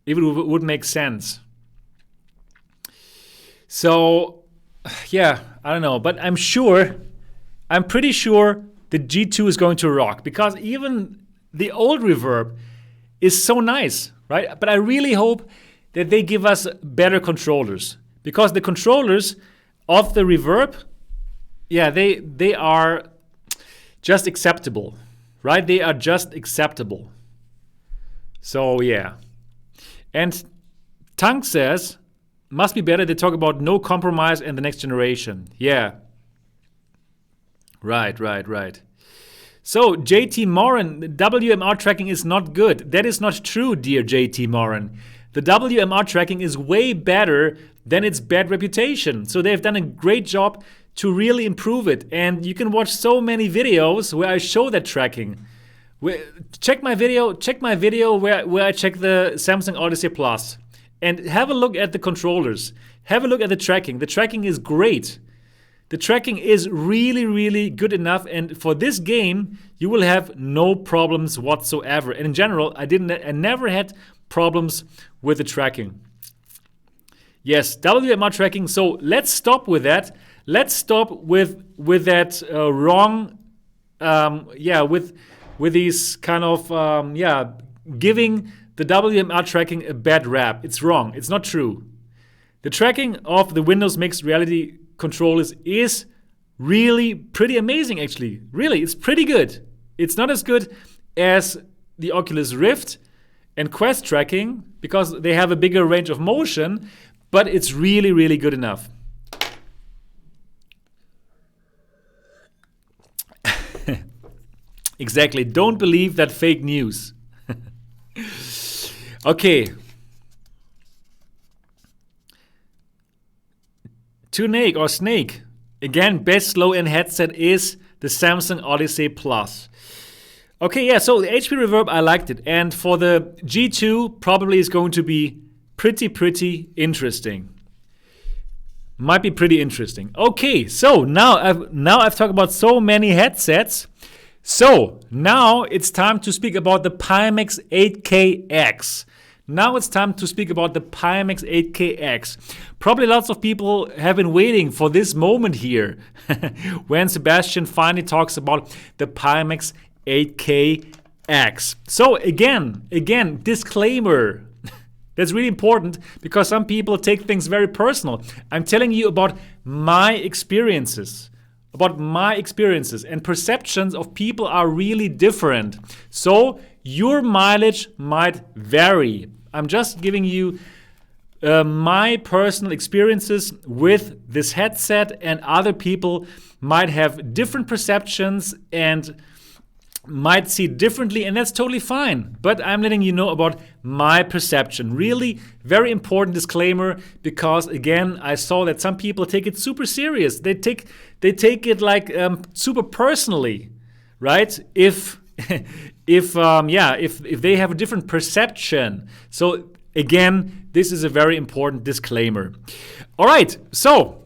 if it would make sense. So, yeah, I don't know, but I'm pretty sure the G2 is going to rock, because even the old Reverb is so nice, right? But I really hope that they give us better controllers, because the controllers of the Reverb, yeah, they are just acceptable, right? They are just acceptable. So, yeah. And Tank says, must be better. They talk about no compromise and the next generation. Yeah. Right. So, JT Moran, the WMR tracking is not good. That is not true, dear JT Moran. The WMR tracking is way better than its bad reputation. So they've done a great job to really improve it. And you can watch so many videos where I show that tracking. Check my video where I check the Samsung Odyssey Plus. And have a look at the controllers. Have a look at the tracking. The tracking is great. The tracking is really good enough, and for this game, you will have no problems whatsoever. And in general, I never had problems with the tracking. Yes, WMR tracking. So let's stop with that. Let's stop with that wrong. With these kind of giving the WMR tracking a bad rap. It's wrong. It's not true. The tracking of the Windows Mixed Reality controllers is really pretty amazing, actually. Really, it's pretty good. It's not as good as the Oculus Rift and Quest tracking because they have a bigger range of motion, but it's really good enough. Exactly. Don't believe that fake news. Okay. Snake. Again, best low-end headset is the Samsung Odyssey Plus. Okay, yeah, so the HP Reverb, I liked it. And for the G2, probably is going to be pretty interesting. Might be pretty interesting. Okay, so now I've talked about so many headsets. So now it's time to speak about the Pimax 8KX. Now it's time to speak about the Pimax 8KX. Probably lots of people have been waiting for this moment here when Sebastian finally talks about the Pimax 8KX. So again, disclaimer. That's really important because some people take things very personal. I'm telling you about my experiences. And perceptions of people are really different. So your mileage might vary. I'm just giving you my personal experiences with this headset, and other people might have different perceptions and might see differently, and that's totally fine. But I'm letting you know about my perception. Really very important disclaimer, because again, I saw that some people take it super serious. They take it like super personally, right? If they have a different perception. So again, this is a very important disclaimer. All right, so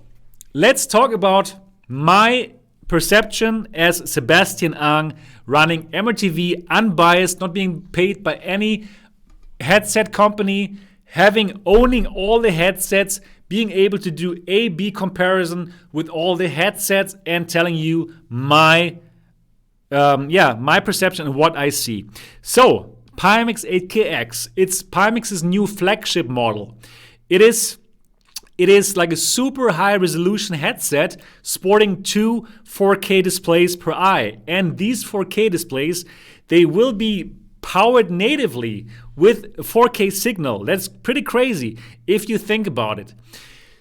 let's talk about my perception as Sebastian Ang, running MRTV, unbiased, not being paid by any headset company, owning all the headsets, being able to do A/B comparison with all the headsets and telling you my perception and what I see. So Pimax 8KX, it's Pimax's new flagship model. It is like a super high resolution headset sporting two 4K displays per eye. And these 4K displays, they will be powered natively with a 4K signal. That's pretty crazy if you think about it.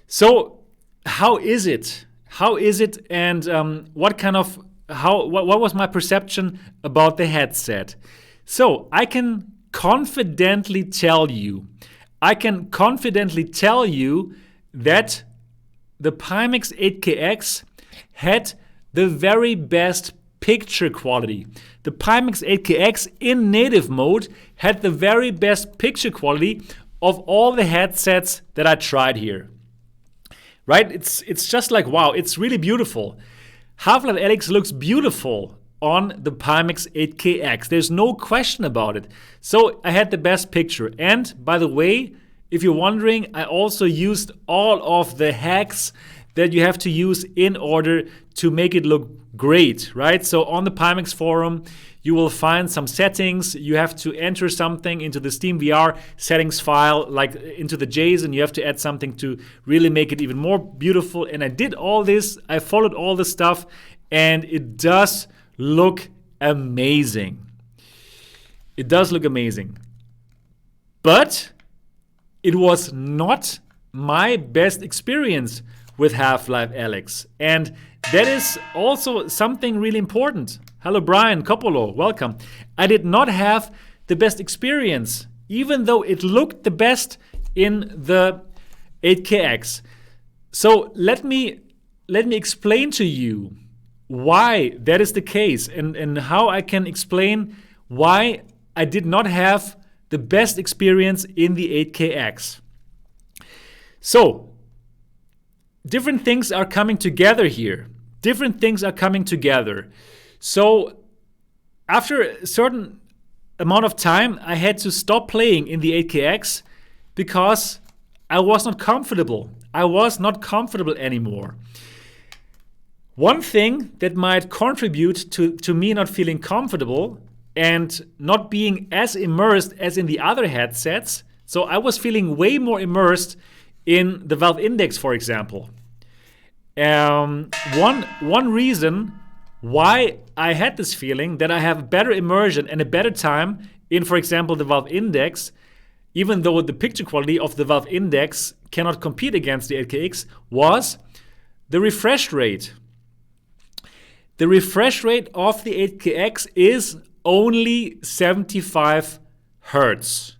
So how is it? How is it, and what was my perception about the headset? So I can confidently tell you that the Pimax 8KX had the very best picture quality. The Pimax 8KX in native mode had the very best picture quality of all the headsets that I tried here. Right? It's just like, wow, it's really beautiful. Half-Life Alyx looks beautiful on the Pimax 8KX. There's no question about it. So I had the best picture. And by the way, if you're wondering, I also used all of the hacks that you have to use in order to make it look great, right? So on the Pimax forum, you will find some settings. You have to enter something into the SteamVR settings file, like into the JSON. You have to add something to really make it even more beautiful. And I did all this. I followed all the stuff, and it does look amazing. It does look amazing. But it was not my best experience with Half-Life Alyx. And that is also something really important. Hello, Brian Coppolo, welcome. I did not have the best experience, even though it looked the best in the 8KX. So let me explain to you why that is the case, and how I can explain why I did not have the best experience in the 8KX. So, different things are coming together here. Different things are coming together. So, after a certain amount of time, I had to stop playing in the 8KX because I was not comfortable. I was not comfortable anymore. One thing that might contribute to me not feeling comfortable and not being as immersed as in the other headsets, so I was feeling way more immersed in the Valve Index, for example. One reason why I had this feeling that I have better immersion and a better time in, for example, the Valve Index, even though the picture quality of the Valve Index cannot compete against the 8KX, was the refresh rate. The refresh rate of the 8KX is only 75 Hertz.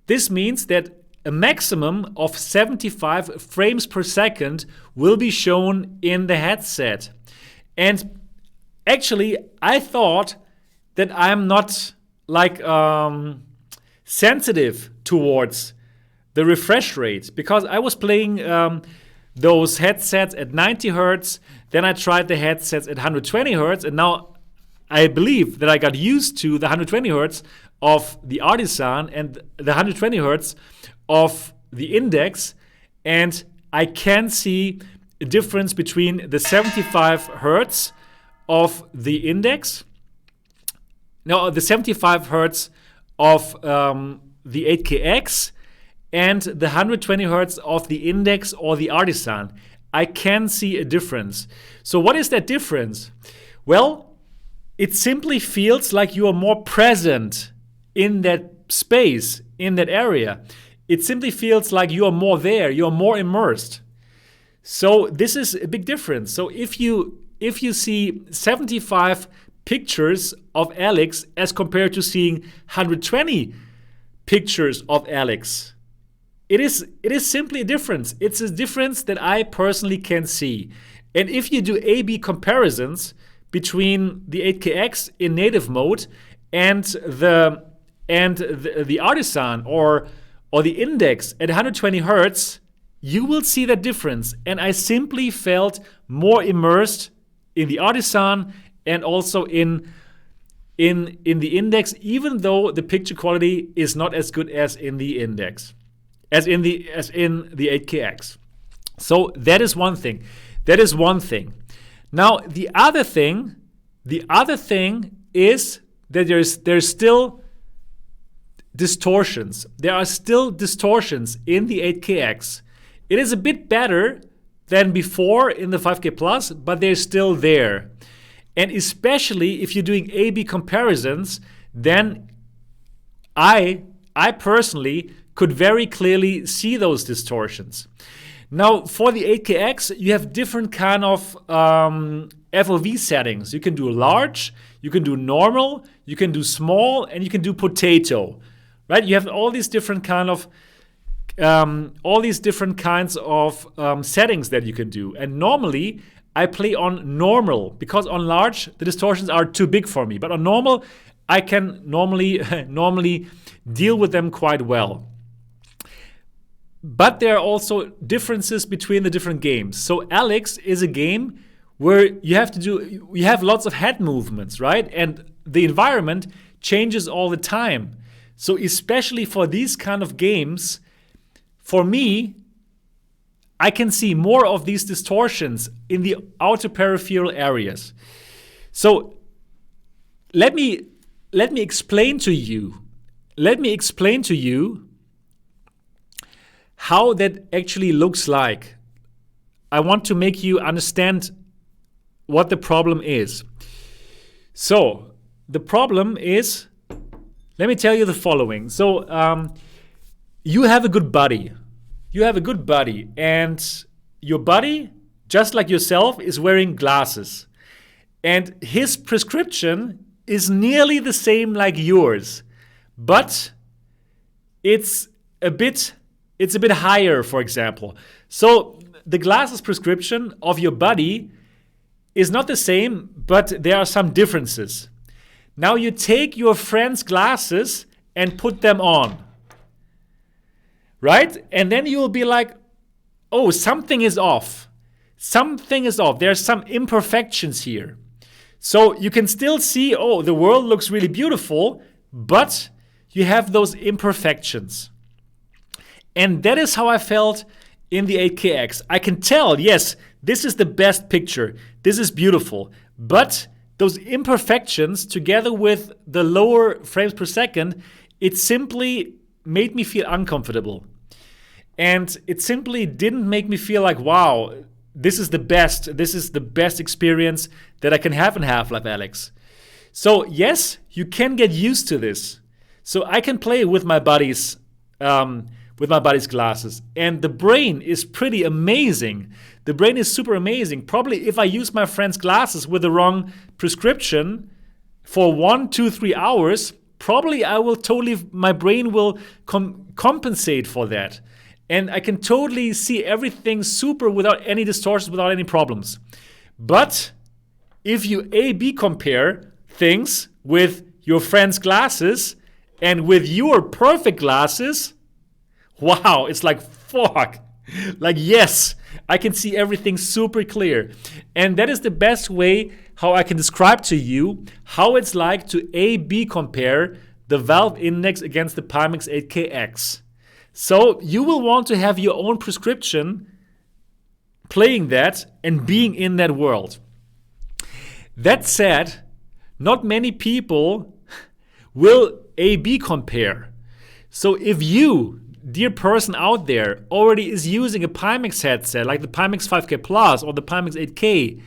This means that a maximum of 75 frames per second will be shown in the headset. And actually, I thought that I'm not like sensitive towards the refresh rate, because I was playing those headsets at 90 Hertz, then I tried the headsets at 120 Hertz, and now I believe that I got used to the 120 Hertz of the Artisan and the 120 Hertz of the Index, and I can see a difference between the 75 Hertz of the Index, the 75 Hertz of the 8KX, and the 120 Hertz of the Index or the Artisan. I can see a difference. So what is that difference? Well, it simply feels like you are more present in that space, in that area. It simply feels like you are more there, you are more immersed. So this is a big difference. So if you see 75 pictures of Alyx as compared to seeing 120 pictures of Alyx, it is simply a difference. It's a difference that I personally can see. And if you do A/B comparisons between the 8KX in native mode and the Artisan or the Index at 120 Hertz, you will see that difference. And I simply felt more immersed in the Artisan and also in the Index, even though the picture quality is not as good as in the Index, as in the 8KX. So that is one thing. That is one thing. Now the other thing is that there's still distortions. There are still distortions in the 8KX. It is a bit better than before in the 5K Plus, but they're still there. And especially if you're doing A/B comparisons, then I personally could very clearly see those distortions. Now for the 8KX, you have different kind of FOV settings. You can do large, you can do normal, you can do small, and you can do potato, right? You have all these different kinds of settings that you can do. And normally I play on normal because on large the distortions are too big for me. But on normal I can normally deal with them quite well. But there are also differences between the different games. So Alyx is a game where you have lots of head movements, right? And the environment changes all the time. So especially for these kind of games, for me, I can see more of these distortions in the outer peripheral areas. So let me explain to you. Let me explain to you how that actually looks like. I want to make you understand what the problem is. So the problem is, let me tell you the following. So you have a good buddy. You have a good buddy, and your buddy, just like yourself, is wearing glasses. And his prescription is nearly the same like yours, but it's a bit higher, for example. So the glasses prescription of your buddy is not the same, but there are some differences. Now you take your friend's glasses and put them on, right? And then you will be like, oh, something is off. Something is off. There are some imperfections here. So you can still see, oh, the world looks really beautiful, but you have those imperfections. And that is how I felt in the 8KX. I can tell, yes, this is the best picture. This is beautiful. But those imperfections, together with the lower frames per second, it simply made me feel uncomfortable. And it simply didn't make me feel like, wow, this is the best experience that I can have in Half-Life Alyx. So yes, you can get used to this. So I can play with my buddy's glasses, and the brain is pretty amazing. The brain is super amazing. Probably if I use my friend's glasses with the wrong prescription for 1, 2, 3 hours, probably my brain will compensate for that. And I can totally see everything super without any distortions, without any problems. But if you A/B compare things with your friend's glasses and with your perfect glasses, wow, it's like, fuck. Like, yes, I can see everything super clear. And that is the best way how I can describe to you how it's like to A/B compare the Valve Index against the Pimax 8KX. So you will want to have your own prescription playing that and being in that world. That said, not many people will A/B compare. So if you, dear person out there, already is using a Pimax headset like the Pimax 5K Plus or the Pimax 8K,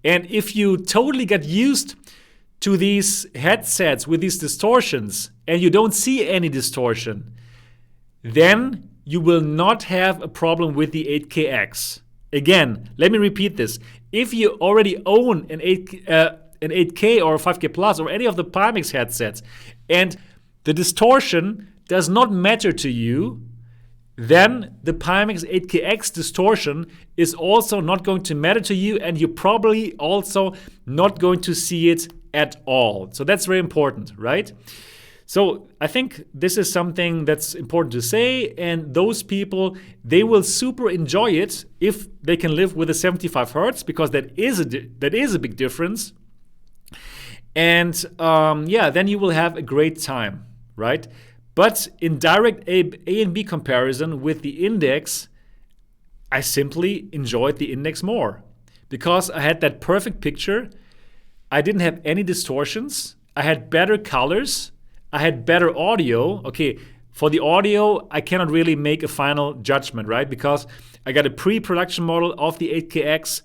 and if you totally get used to these headsets with these distortions and you don't see any distortion, then you will not have a problem with the 8KX. Again, let me repeat this. If you already own an 8K or a 5K Plus or any of the Pimax headsets and the distortion does not matter to you, then the Pimax 8KX distortion is also not going to matter to you, and you're probably also not going to see it at all. So that's very important, right? So I think this is something that's important to say, and those people, they will super enjoy it if they can live with a 75 Hertz, because that is a big difference. And then you will have a great time, right? But in direct A and B comparison with the Index, I simply enjoyed the Index more because I had that perfect picture. I didn't have any distortions. I had better colors. I had better audio. Okay, for the audio, I cannot really make a final judgment, right? Because I got a pre-production model of the 8KX,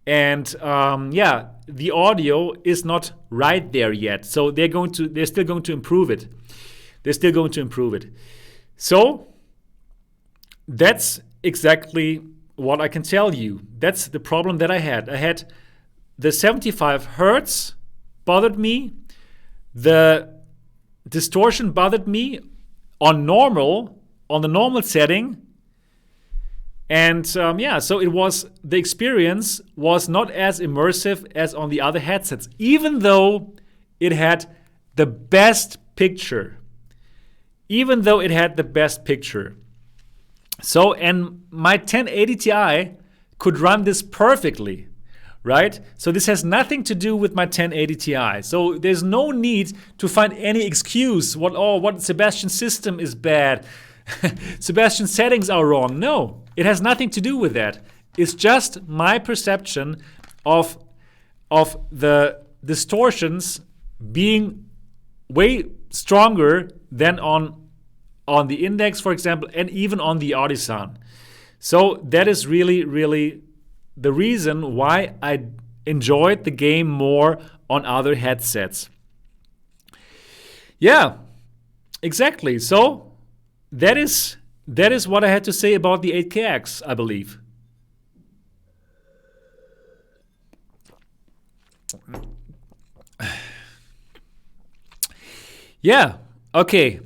and the audio is not right there yet. So they're still going to improve it. So that's exactly what I can tell you. That's the problem that I had. I had the 75 hertz bothered me. The distortion bothered me on the normal setting. And so the experience was not as immersive as on the other headsets, even though it had the best picture. So, and my 1080 Ti could run this perfectly, right? So this has nothing to do with my 1080 Ti. So there's no need to find any excuse. What Sebastian's system is bad. Sebastian's settings are wrong. No, it has nothing to do with that. It's just my perception of the distortions being way stronger than on the Index, for example, and even on the Audison. So that is really, really the reason why I enjoyed the game more on other headsets. Yeah, exactly. So that is what I had to say about the 8KX, I believe. Yeah, okay.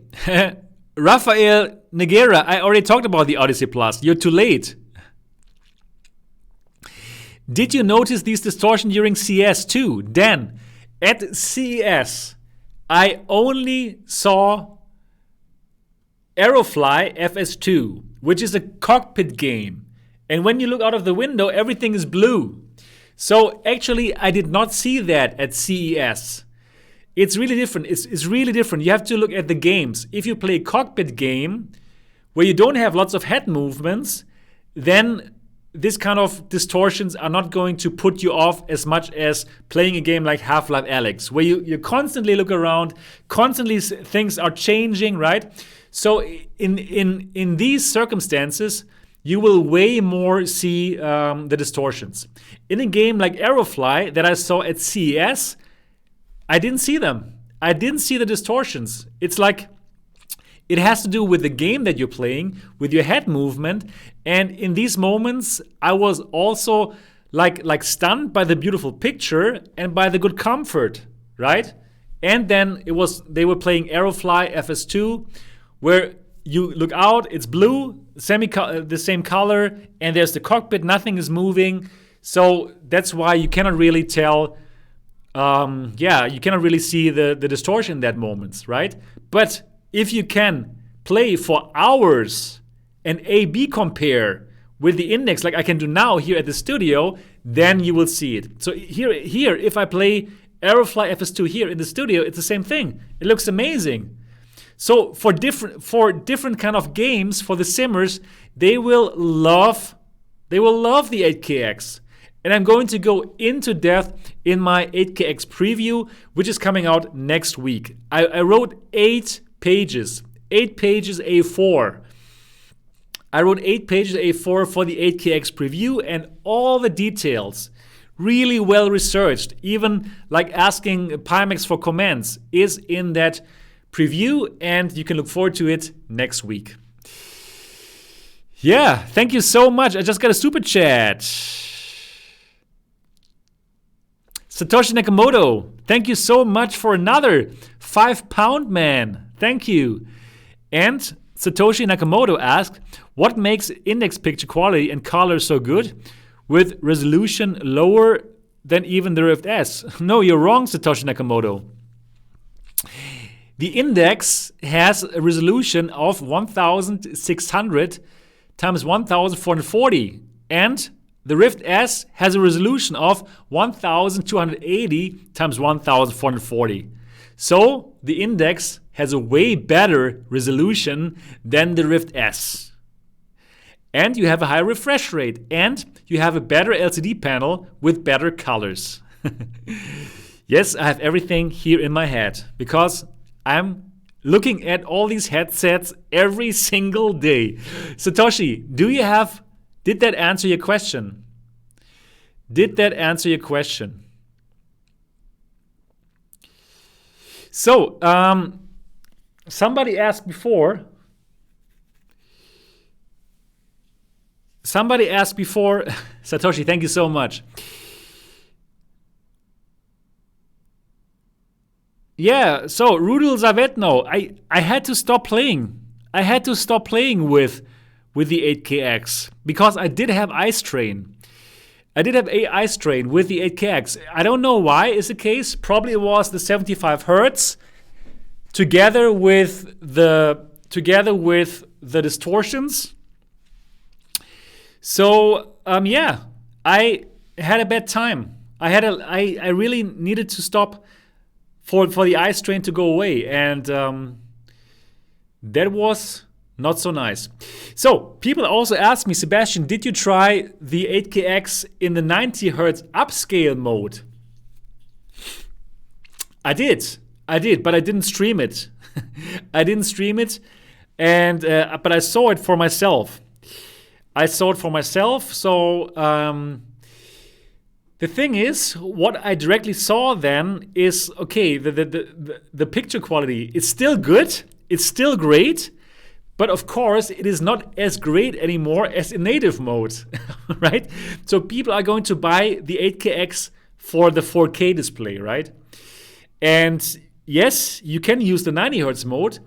Rafael Negera, I already talked about the Odyssey Plus. You're too late. Did you notice these distortions during CES too? Dan, at CES, I only saw Aerofly FS2, which is a cockpit game. And when you look out of the window, everything is blue. So actually, I did not see that at CES. It's really different. It's really different. You have to look at the games. If you play a cockpit game where you don't have lots of head movements, then this kind of distortions are not going to put you off as much as playing a game like Half-Life Alyx, where you constantly look around, constantly things are changing, right? So in these circumstances, you will way more see the distortions. In a game like Aerofly that I saw at CES, I didn't see them. I didn't see the distortions. It's like it has to do with the game that you're playing, with your head movement. And in these moments, I was also like stunned by the beautiful picture and by the good comfort, right? And then they were playing Aerofly FS2, where you look out, it's blue, the same color, and there's the cockpit, nothing is moving. So that's why you cannot really tell. You cannot really see the distortion in that moments, right? But if you can play for hours and A/B compare with the Index, like I can do now here at the studio, then you will see it. So here, if I play Aerofly FS2 here in the studio, it's the same thing. It looks amazing. So for different kind of games, for the simmers, they will love the 8KX. And I'm going to go into depth in my 8KX preview, which is coming out next week. I wrote 8 pages A4. I wrote 8 pages A4 for the 8KX preview, and all the details, really well researched, even like asking Pimax for comments, is in that preview, and you can look forward to it next week. Yeah, thank you so much. I just got a super chat. Satoshi Nakamoto, thank you so much for another 5 pound man. Thank you. And Satoshi Nakamoto asked, what makes Index picture quality and color so good with resolution lower than even the Rift S? No, you're wrong, Satoshi Nakamoto. The Index has a resolution of 1600 times 1440, and the Rift S has a resolution of 1280 times 1440. So the Index has a way better resolution than the Rift S. and you have a higher refresh rate, and you have a better LCD panel with better colors. Yes, I have everything here in my head because I'm looking at all these headsets every single day. Satoshi, did that answer your question? Did that answer your question? So, somebody asked before, Satoshi, thank you so much. Yeah, so Rudel Zavetno, I had to stop playing. I had to stop playing with the 8KX because I did have eye strain. I did have eye strain with the 8KX. I don't know why is the case. Probably it was the 75 hertz together with the distortions. So yeah, I had a bad time. I really needed to stop for the eye strain to go away, and that was not so nice. So people also ask me, Sebastian, did you try the 8KX in the 90 hertz upscale mode? I did, but I didn't stream it. And but I saw it for myself. So the thing is, what I directly saw then is, okay, the picture quality is still good, it's still great, but of course it is not as great anymore as in native mode, right? So people are going to buy the 8KX for the 4K display, right? And yes, you can use the 90 hertz mode,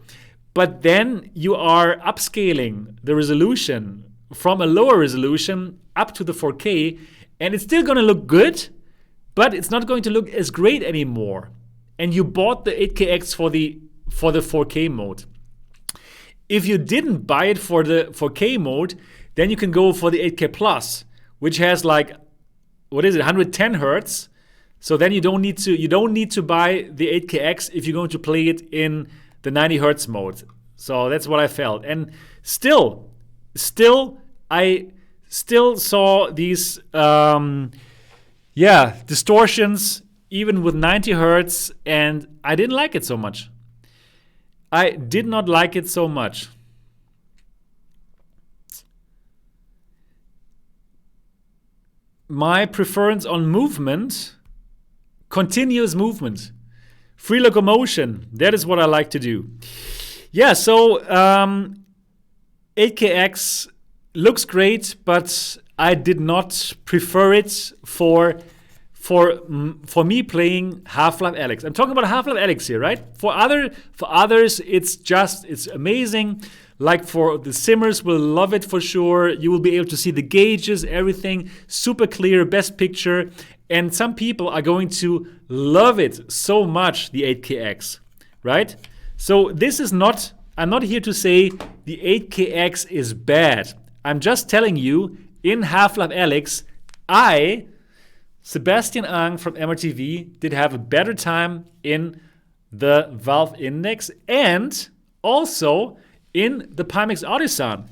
but then you are upscaling the resolution from a lower resolution up to the 4K, and it's still going to look good, but it's not going to look as great anymore. And you bought the 8KX for the 4K mode. If you didn't buy it for the 4K mode, then you can go for the 8K Plus, which has like, 110 hertz. So then you don't need to buy the 8KX if you're going to play it in the 90 hertz mode. So that's what I felt. And still I saw these distortions even with 90 hertz, and I didn't like it so much. I did not like it so much. My preference on movement, continuous movement, free locomotion, that is what I like to do. Yeah, so 8KX looks great, but I did not prefer it for me playing Half-Life Alyx. I'm talking about Half-Life Alyx here, right? For others, it's amazing. Like for the simmers will love it for sure. You will be able to see the gauges, everything super clear, best picture. And some people are going to love it so much, the 8KX, right? So I'm not here to say the 8KX is bad. I'm just telling you, in Half-Life Alyx, Sebastian Ang from MRTV, did have a better time in the Valve Index and also in the Pimax Artisan.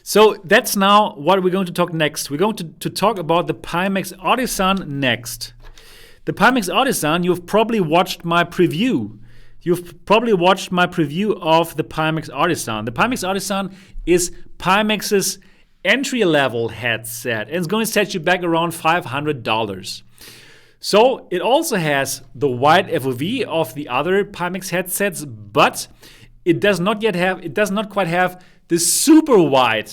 So that's now what we're going to talk next. We're going to talk about the Pimax Artisan next. The Pimax Artisan, you've probably watched my preview. You've probably watched my preview of the Pimax Artisan. The Pimax Artisan is Pimax's entry-level headset, and it's going to set you back around $500. So it also has the wide FOV of the other Pimax headsets, but it does not quite have the super wide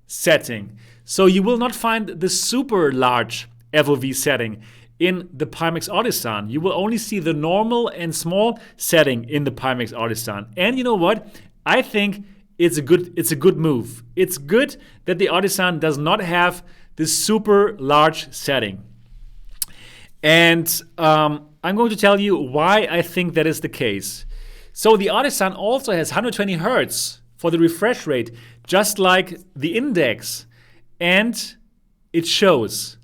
setting. So you will not find the super large FOV setting in the Pimax Artisan. You will only see the normal and small setting in the Pimax Artisan. And you know what? I think it's a good move. It's good that the Artisan does not have this super large setting. And I'm going to tell you why I think that is the case. So the Artisan also has 120 hertz for the refresh rate, just like the Index, and it shows.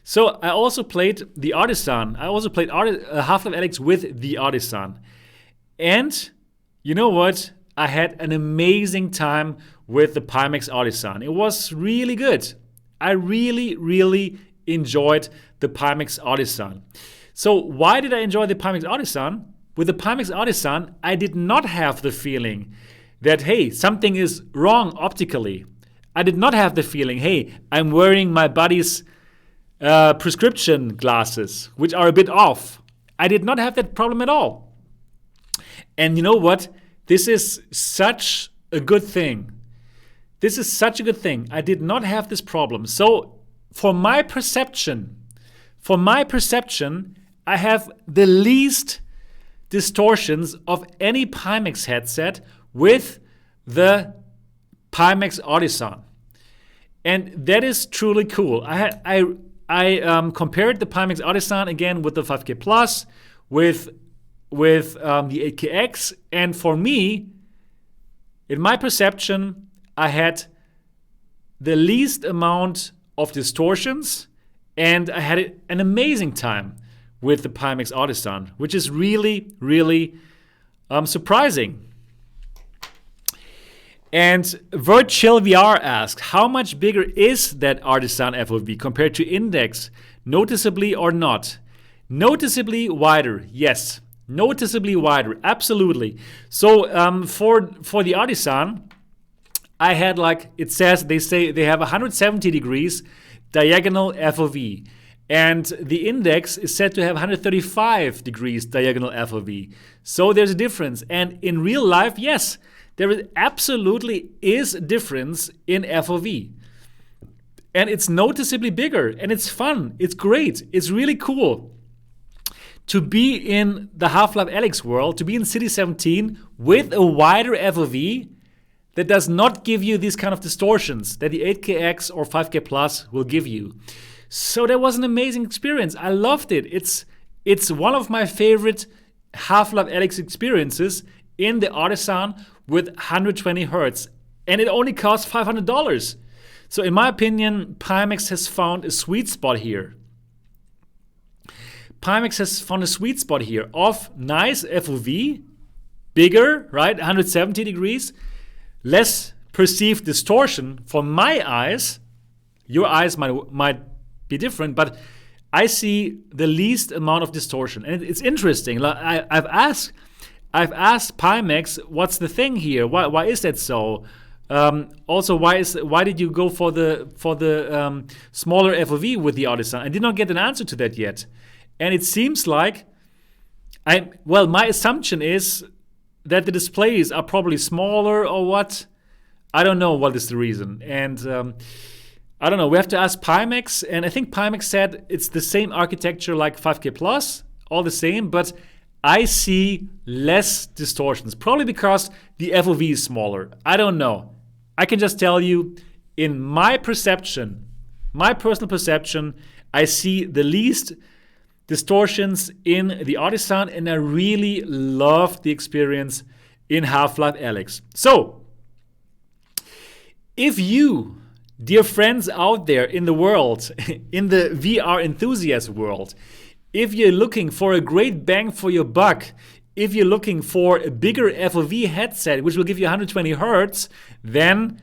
So I also played the Artisan. I also played Half-Life Alyx with the Artisan. And you know what? I had an amazing time with the Pimax Artisan. It was really good. I really enjoyed the Pimax Artisan. So why did I enjoy the Pimax Artisan? With the Pimax Artisan, I did not have the feeling that, hey, something is wrong optically. I did not have the feeling, hey, I'm wearing my buddy's prescription glasses, which are a bit off. I did not have that problem at all. And you know what? This is such a good thing. This is such a good thing. I did not have this problem. So for my perception, I have the least distortions of any Pimax headset with the Pimax Artisan. And that is truly cool. I compared the Pimax Artisan again with the 5K Plus, with the 8KX, and for me, in my perception, I had the least amount of distortions, and I had an amazing time with the Pimax Artisan, which is really surprising. And Virtual VR asks, how much bigger is that Artisan FOV compared to Index? Noticeably or not? Noticeably wider, yes. Noticeably wider, absolutely. So for the Artisan, I had, like it says, they have 170 degrees diagonal FOV. And the Index is said to have 135 degrees diagonal FOV. So there's a difference. And in real life, yes, there absolutely is a difference in FOV. And it's noticeably bigger, and it's fun, it's great, it's really cool to be in the Half-Life Alyx world, to be in City 17 with a wider FOV that does not give you these kind of distortions that the 8KX or 5K Plus will give you. So that was an amazing experience. I loved it. It's one of my favorite Half-Life Alyx experiences in the Artisan with 120 hertz. And it only costs $500. So in my opinion, Pimax has found a sweet spot here. Pimax has found a sweet spot here of nice FOV, bigger, right, 170 degrees, less perceived distortion for my eyes. Your eyes might be different, but I see the least amount of distortion. And it's interesting. I've asked Pimax, what's the thing here? Why is that so? Also, why did you go for the smaller FOV with the Artisan? I did not get an answer to that yet. And it seems like my assumption is that the displays are probably smaller or what. I don't know what is the reason. And I don't know. We have to ask Pimax. And I think Pimax said it's the same architecture like 5K Plus, all the same, but I see less distortions, probably because the FOV is smaller. I don't know. I can just tell you, in my perception, my personal perception, I see the least distortions in the Artisan, and I really love the experience in Half-Life Alyx. So, if you, dear friends out there in the world, in the VR enthusiast world, if you're looking for a great bang for your buck, if you're looking for a bigger FOV headset, which will give you 120 hertz, then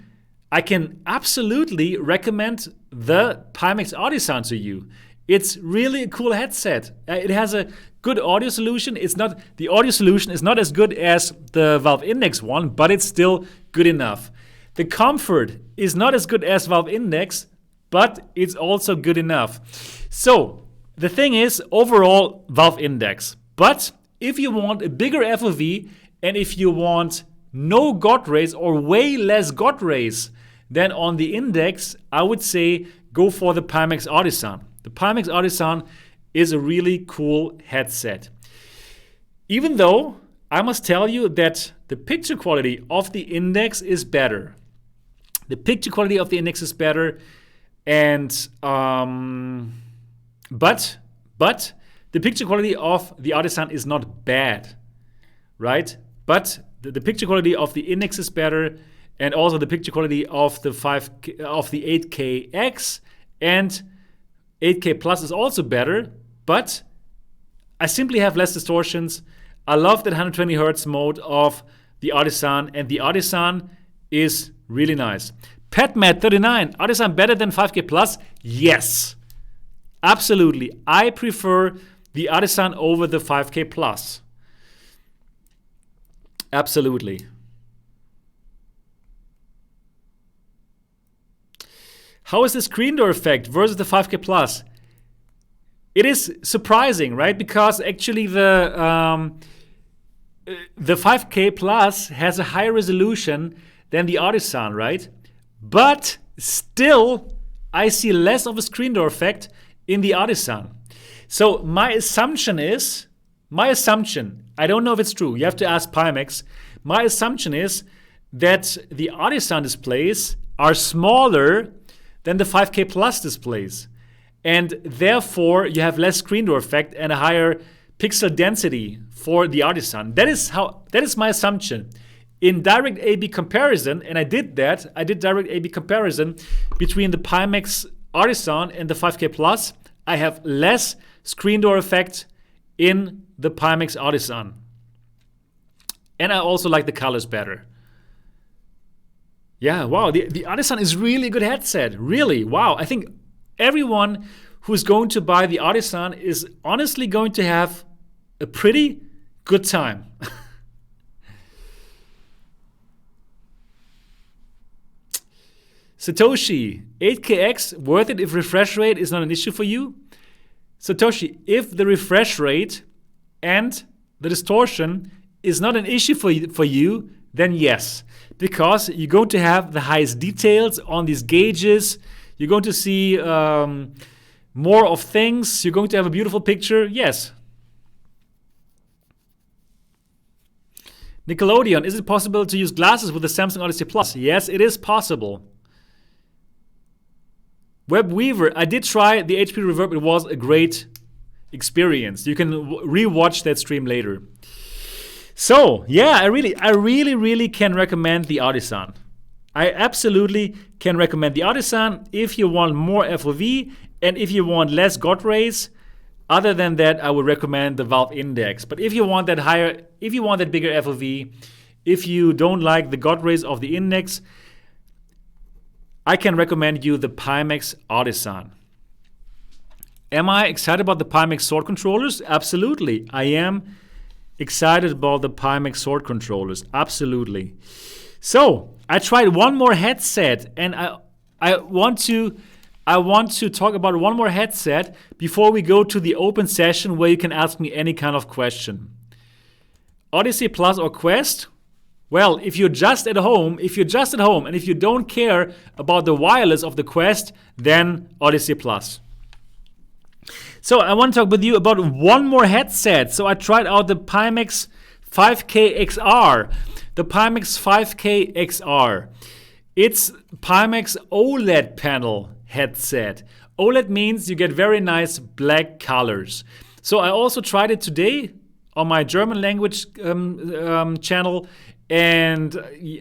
I can absolutely recommend the Pimax Artisan to you. It's really a cool headset. It has a good audio solution. The audio solution is not as good as the Valve Index one, but it's still good enough. The comfort is not as good as Valve Index, but it's also good enough. So the thing is, overall, Valve Index. But if you want a bigger FOV, and if you want no God rays or way less God rays than on the Index, I would say go for the Pimax Artisan. The Pimax Artisan is a really cool headset. Even though I must tell you that the picture quality of the Index is better. The picture quality of the Index is better, and but the picture quality of the Artisan is not bad, right? But the picture quality of the Index is better, and also the picture quality of the 8KX and 8K Plus is also better, but I simply have less distortions. I love that 120 Hz mode of the Artisan, and the Artisan is really nice. PetMat39, Artisan better than 5K Plus? Yes, absolutely. I prefer the Artisan over the 5K Plus. Absolutely. How is the screen door effect versus the 5K Plus? It is surprising, right? Because actually the 5K Plus has a higher resolution than the Artisan, right? But still, I see less of a screen door effect in the Artisan. So my assumption, I don't know if it's true, you have to ask Pimax. My assumption is that the Artisan displays are smaller than the 5K Plus displays. And therefore, you have less screen door effect and a higher pixel density for the Artisan. That is my assumption. In direct A/B comparison, and I did direct A/B comparison between the Pimax Artisan and the 5K Plus. I have less screen door effect in the Pimax Artisan. And I also like the colors better. Yeah, wow, the Artisan is really a good headset. Really, wow. I think everyone who's going to buy the Artisan is honestly going to have a pretty good time. Satoshi, 8KX, worth it if refresh rate is not an issue for you? Satoshi, if the refresh rate and the distortion is not an issue for you, then yes. Because you're going to have the highest details on these gauges. You're going to see more of things. You're going to have a beautiful picture. Yes. Nickelodeon, is it possible to use glasses with the Samsung Odyssey Plus? Yes, it is possible. WebWeaver, I did try the HP Reverb. It was a great experience. You can re-watch that stream later. So, yeah, I really can recommend the Artisan. I absolutely can recommend the Artisan if you want more FOV and if you want less God rays. Other than that, I would recommend the Valve Index. But if you want that bigger FOV, if you don't like the God rays of the Index, I can recommend you the Pimax Artisan. Am I excited about the Pimax sword controllers? Absolutely. I am excited about the Pimax sword controllers. Absolutely. So I tried one more headset, and I want to talk about one more headset before we go to the open session where you can ask me any kind of question. Odyssey Plus or Quest? Well, if you're just at home and if you don't care about the wireless of the Quest, then Odyssey Plus. So I want to talk with you about one more headset. So I tried out the Pimax 5K XR. The Pimax 5K XR. It's Pimax OLED panel headset. OLED means you get very nice black colors. So I also tried it today on my German language channel, and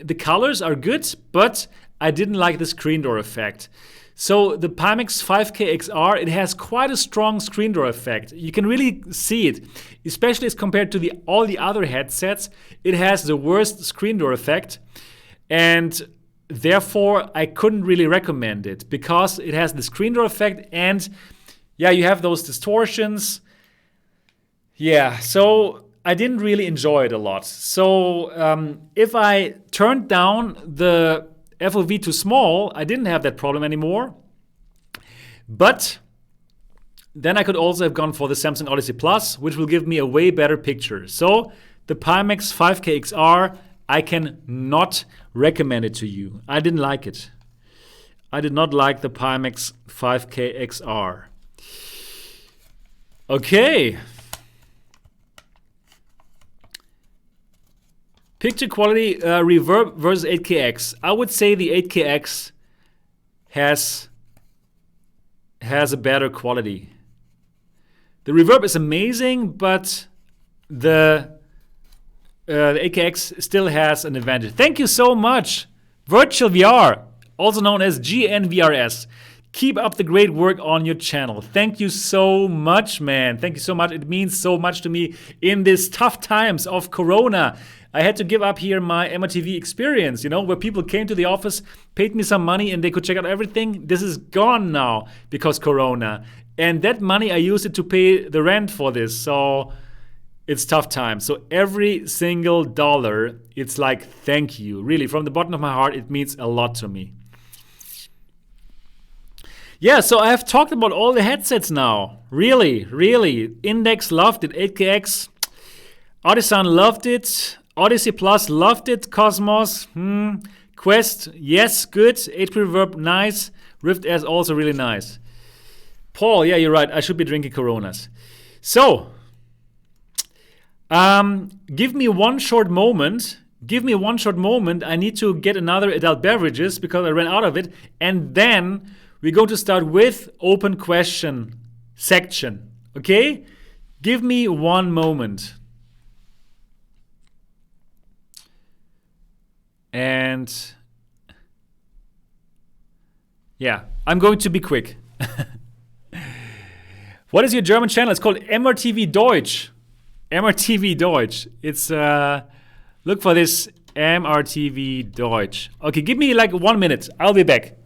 the colors are good, but I didn't like the screen door effect. So the Pimax 5K XR, it has quite a strong screen door effect. You can really see it, especially as compared to all the other headsets. It has the worst screen door effect, and therefore I couldn't really recommend it because it has the screen door effect, and yeah, you have those distortions. Yeah, so I didn't really enjoy it a lot. So if I turned down the FOV to small, I didn't have that problem anymore. But then I could also have gone for the Samsung Odyssey Plus, which will give me a way better picture. So the Pimax 5K XR, I can not recommend it to you. I didn't like it. I did not like the Pimax 5K XR. Okay. Picture quality, Reverb versus 8KX. I would say the 8KX has a better quality. The Reverb is amazing, but the 8KX still has an advantage. Thank you so much. Virtual VR, also known as GNVRS. Keep up the great work on your channel. Thank you so much, man. Thank you so much. It means so much to me in these tough times of Corona. I had to give up here my MRTV experience, you know, where people came to the office, paid me some money, and they could check out everything. This is gone now because Corona. And that money, I used it to pay the rent for this. So it's tough times. So every single dollar, it's like, thank you. Really, from the bottom of my heart, it means a lot to me. Yeah, so I have talked about all the headsets now. Really, really. Index loved it. 8KX. Artisan loved it. Odyssey Plus loved it. Cosmos. Quest. Yes, good. HP Reverb. Nice. Rift S also really nice. Paul, yeah, you're right. I should be drinking Coronas. So, give me one short moment. Give me one short moment. I need to get another adult beverages because I ran out of it. And then we're going to start with open question section. Okay? Give me one moment. And yeah, I'm going to be quick. What is your German channel? It's called MRTV Deutsch. MRTV Deutsch. It's look for this MRTV Deutsch. Okay, give me like 1 minute. I'll be back.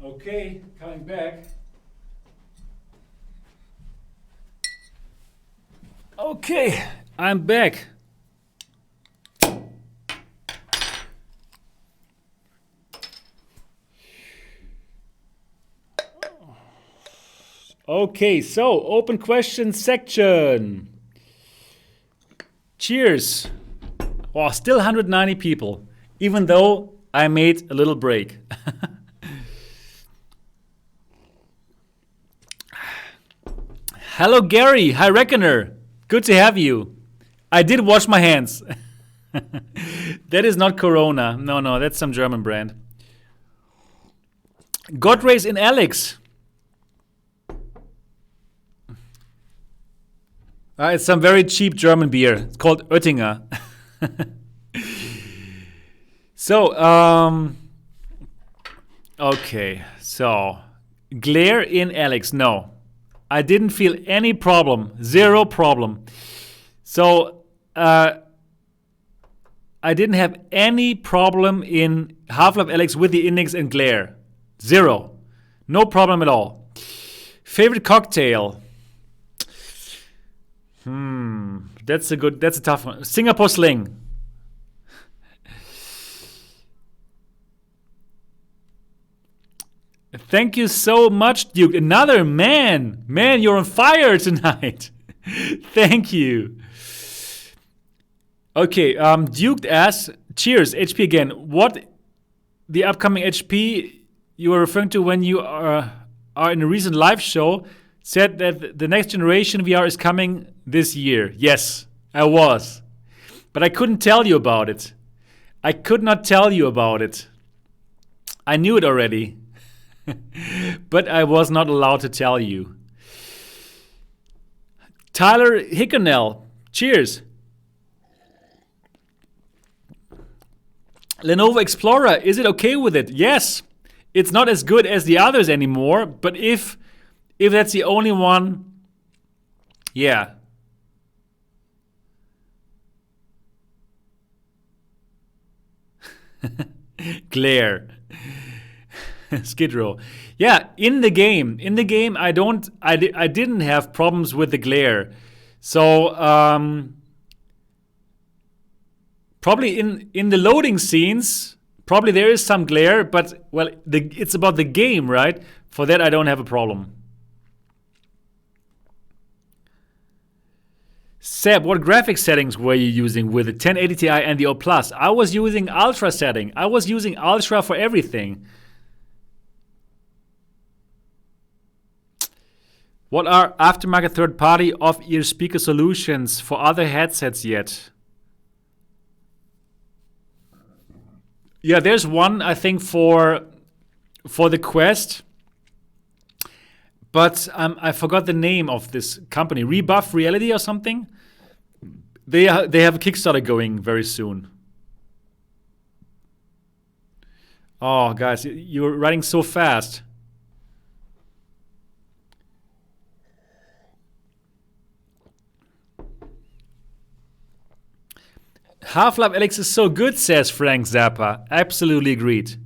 Okay, coming back. Okay, I'm back. Okay, so open question section. Cheers. Oh, still 190 people, even though I made a little break. Hello, Gary. Hi, Reckoner. Good to have you. I did wash my hands. That is not Corona. No, that's some German brand. Godrace in Alyx. It's some very cheap German beer. It's called Oettinger. So, okay. So, glare in Alyx. No. I didn't feel any problem, 0 problem. So I didn't have any problem in Half-Life Alyx with the index and glare, 0, no problem at all. Favorite cocktail? That's a tough one. Singapore Sling. Thank you so much, Duke. Another man. Man, you're on fire tonight. Thank you. Okay, Duke asks, cheers, HP again. What the upcoming HP you were referring to when you are in a recent live show said that the next generation VR is coming this year. Yes, I was. But I couldn't tell you about it. I could not tell you about it. I knew it already. But I was not allowed to tell you. Tyler Hickonell, cheers. Lenovo Explorer, is it okay with it? Yes. It's not as good as the others anymore, but if that's the only one, yeah. Glare. Skid Row. Yeah, in the game I didn't have problems with the glare. So probably in the loading scenes, probably there is some glare, but well, it's about the game, right? For that, I don't have a problem. Seb, what graphics settings were you using with the 1080 Ti and the O Plus? I was using Ultra setting. I was using Ultra for everything. What are aftermarket third-party off-ear speaker solutions for other headsets yet? Yeah, there's one, I think, for the Quest. But I forgot the name of this company. Rebuff Reality or something? They have a Kickstarter going very soon. Oh, guys, you're writing so fast. Half-Life Alyx is so good, says Frank Zappa. Absolutely agreed.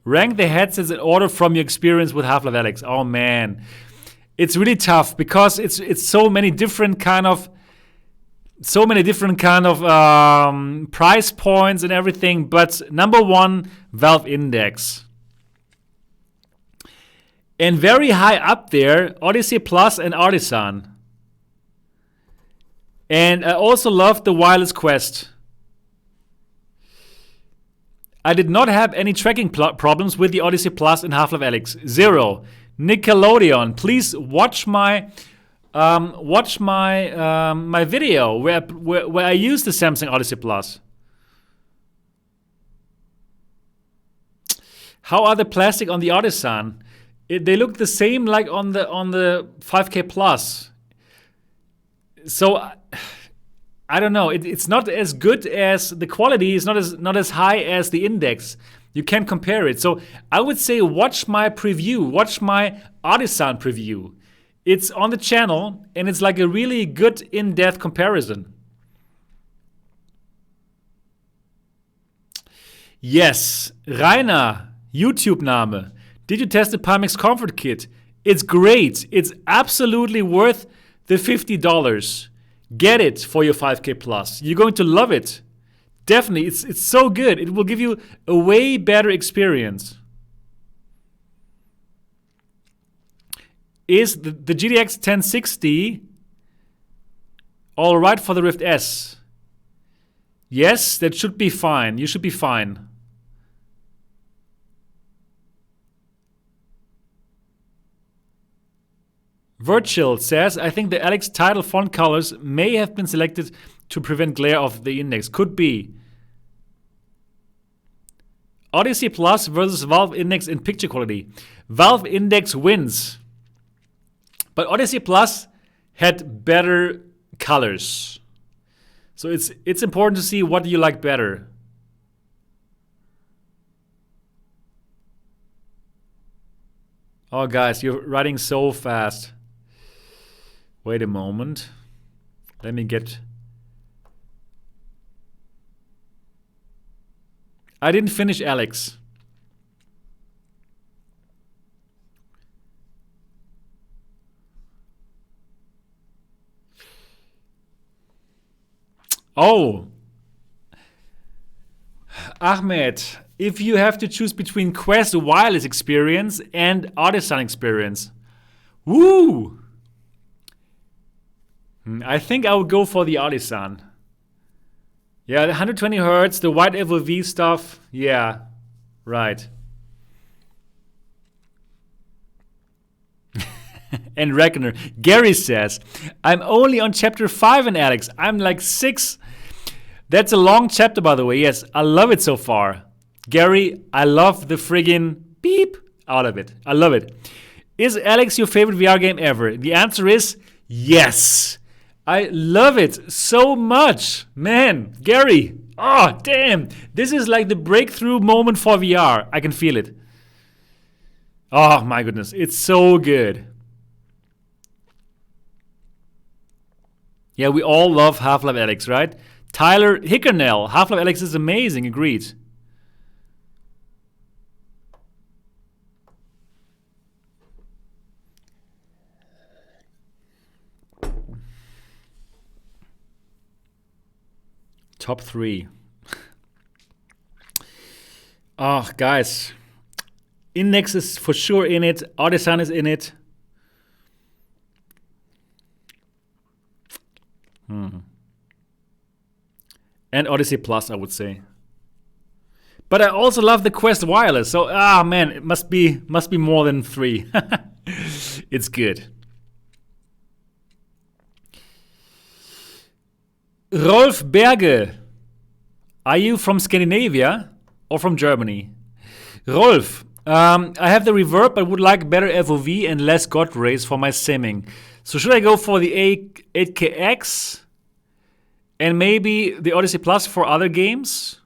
Rank the headsets in order from your experience with Half-Life Alyx. Oh man, it's really tough because it's so many different kind of price points and everything. But number one, Valve Index, and very high up there, Odyssey Plus and Artisan. And I also love the wireless Quest. I did not have any tracking problems with the Odyssey Plus and Half-Life Alyx. Zero. Nickelodeon, please watch my my video where I use the Samsung Odyssey Plus. How are the plastic on the Artisan? They look the same like on the 5K Plus. So I don't know. It's not as good as the quality is not as high as the Index. You can't compare it. So I would say watch my preview. Watch my Artisan preview. It's on the channel and it's like a really good in-depth comparison. Yes, Rainer, YouTube-Name. Did you test the Pimax Comfort Kit? It's great. It's absolutely worth the $50. Get it for your 5K Plus. You're going to love it. Definitely, it's so good. It will give you a way better experience. Is the GTX 1060 all right for the Rift S? Yes, that should be fine. You should be fine. Virtual says, I think the Alyx title font colors may have been selected to prevent glare of the Index. Could be. Odyssey Plus versus Valve Index in picture quality. Valve Index wins. But Odyssey Plus had better colors. So it's important to see what you like better. Oh, guys, you're writing so fast. Wait a moment. Let me get... I didn't finish Alyx. Oh. Ahmed, if you have to choose between Quest wireless experience and Artisan experience. Woo! I think I would go for the Artisan. Yeah, the 120 Hertz, the wide FOV stuff. Yeah, right. And Reckoner. Gary says, I'm only on chapter 5 in Alyx. I'm like 6. That's a long chapter, by the way. Yes, I love it so far. Gary, I love the friggin' beep out of it. I love it. Is Alyx your favorite VR game ever? The answer is yes. I love it so much. Man, Gary, oh, damn. This is like the breakthrough moment for VR. I can feel it. Oh, my goodness. It's so good. Yeah, we all love Half-Life Alyx, right? Tyler Hickernell, Half-Life Alyx is amazing. Agreed. Top 3. Oh, guys. Index is for sure in it. Artisan is in it. And Odyssey Plus, I would say. But I also love the Quest Wireless. So, man, it must be more than 3. It's good. Rolf Berge. Are you from Scandinavia or from Germany? Rolf, I have the Reverb but would like better FOV and less God rays for my simming. So should I go for the 8KX and maybe the Odyssey Plus for other games?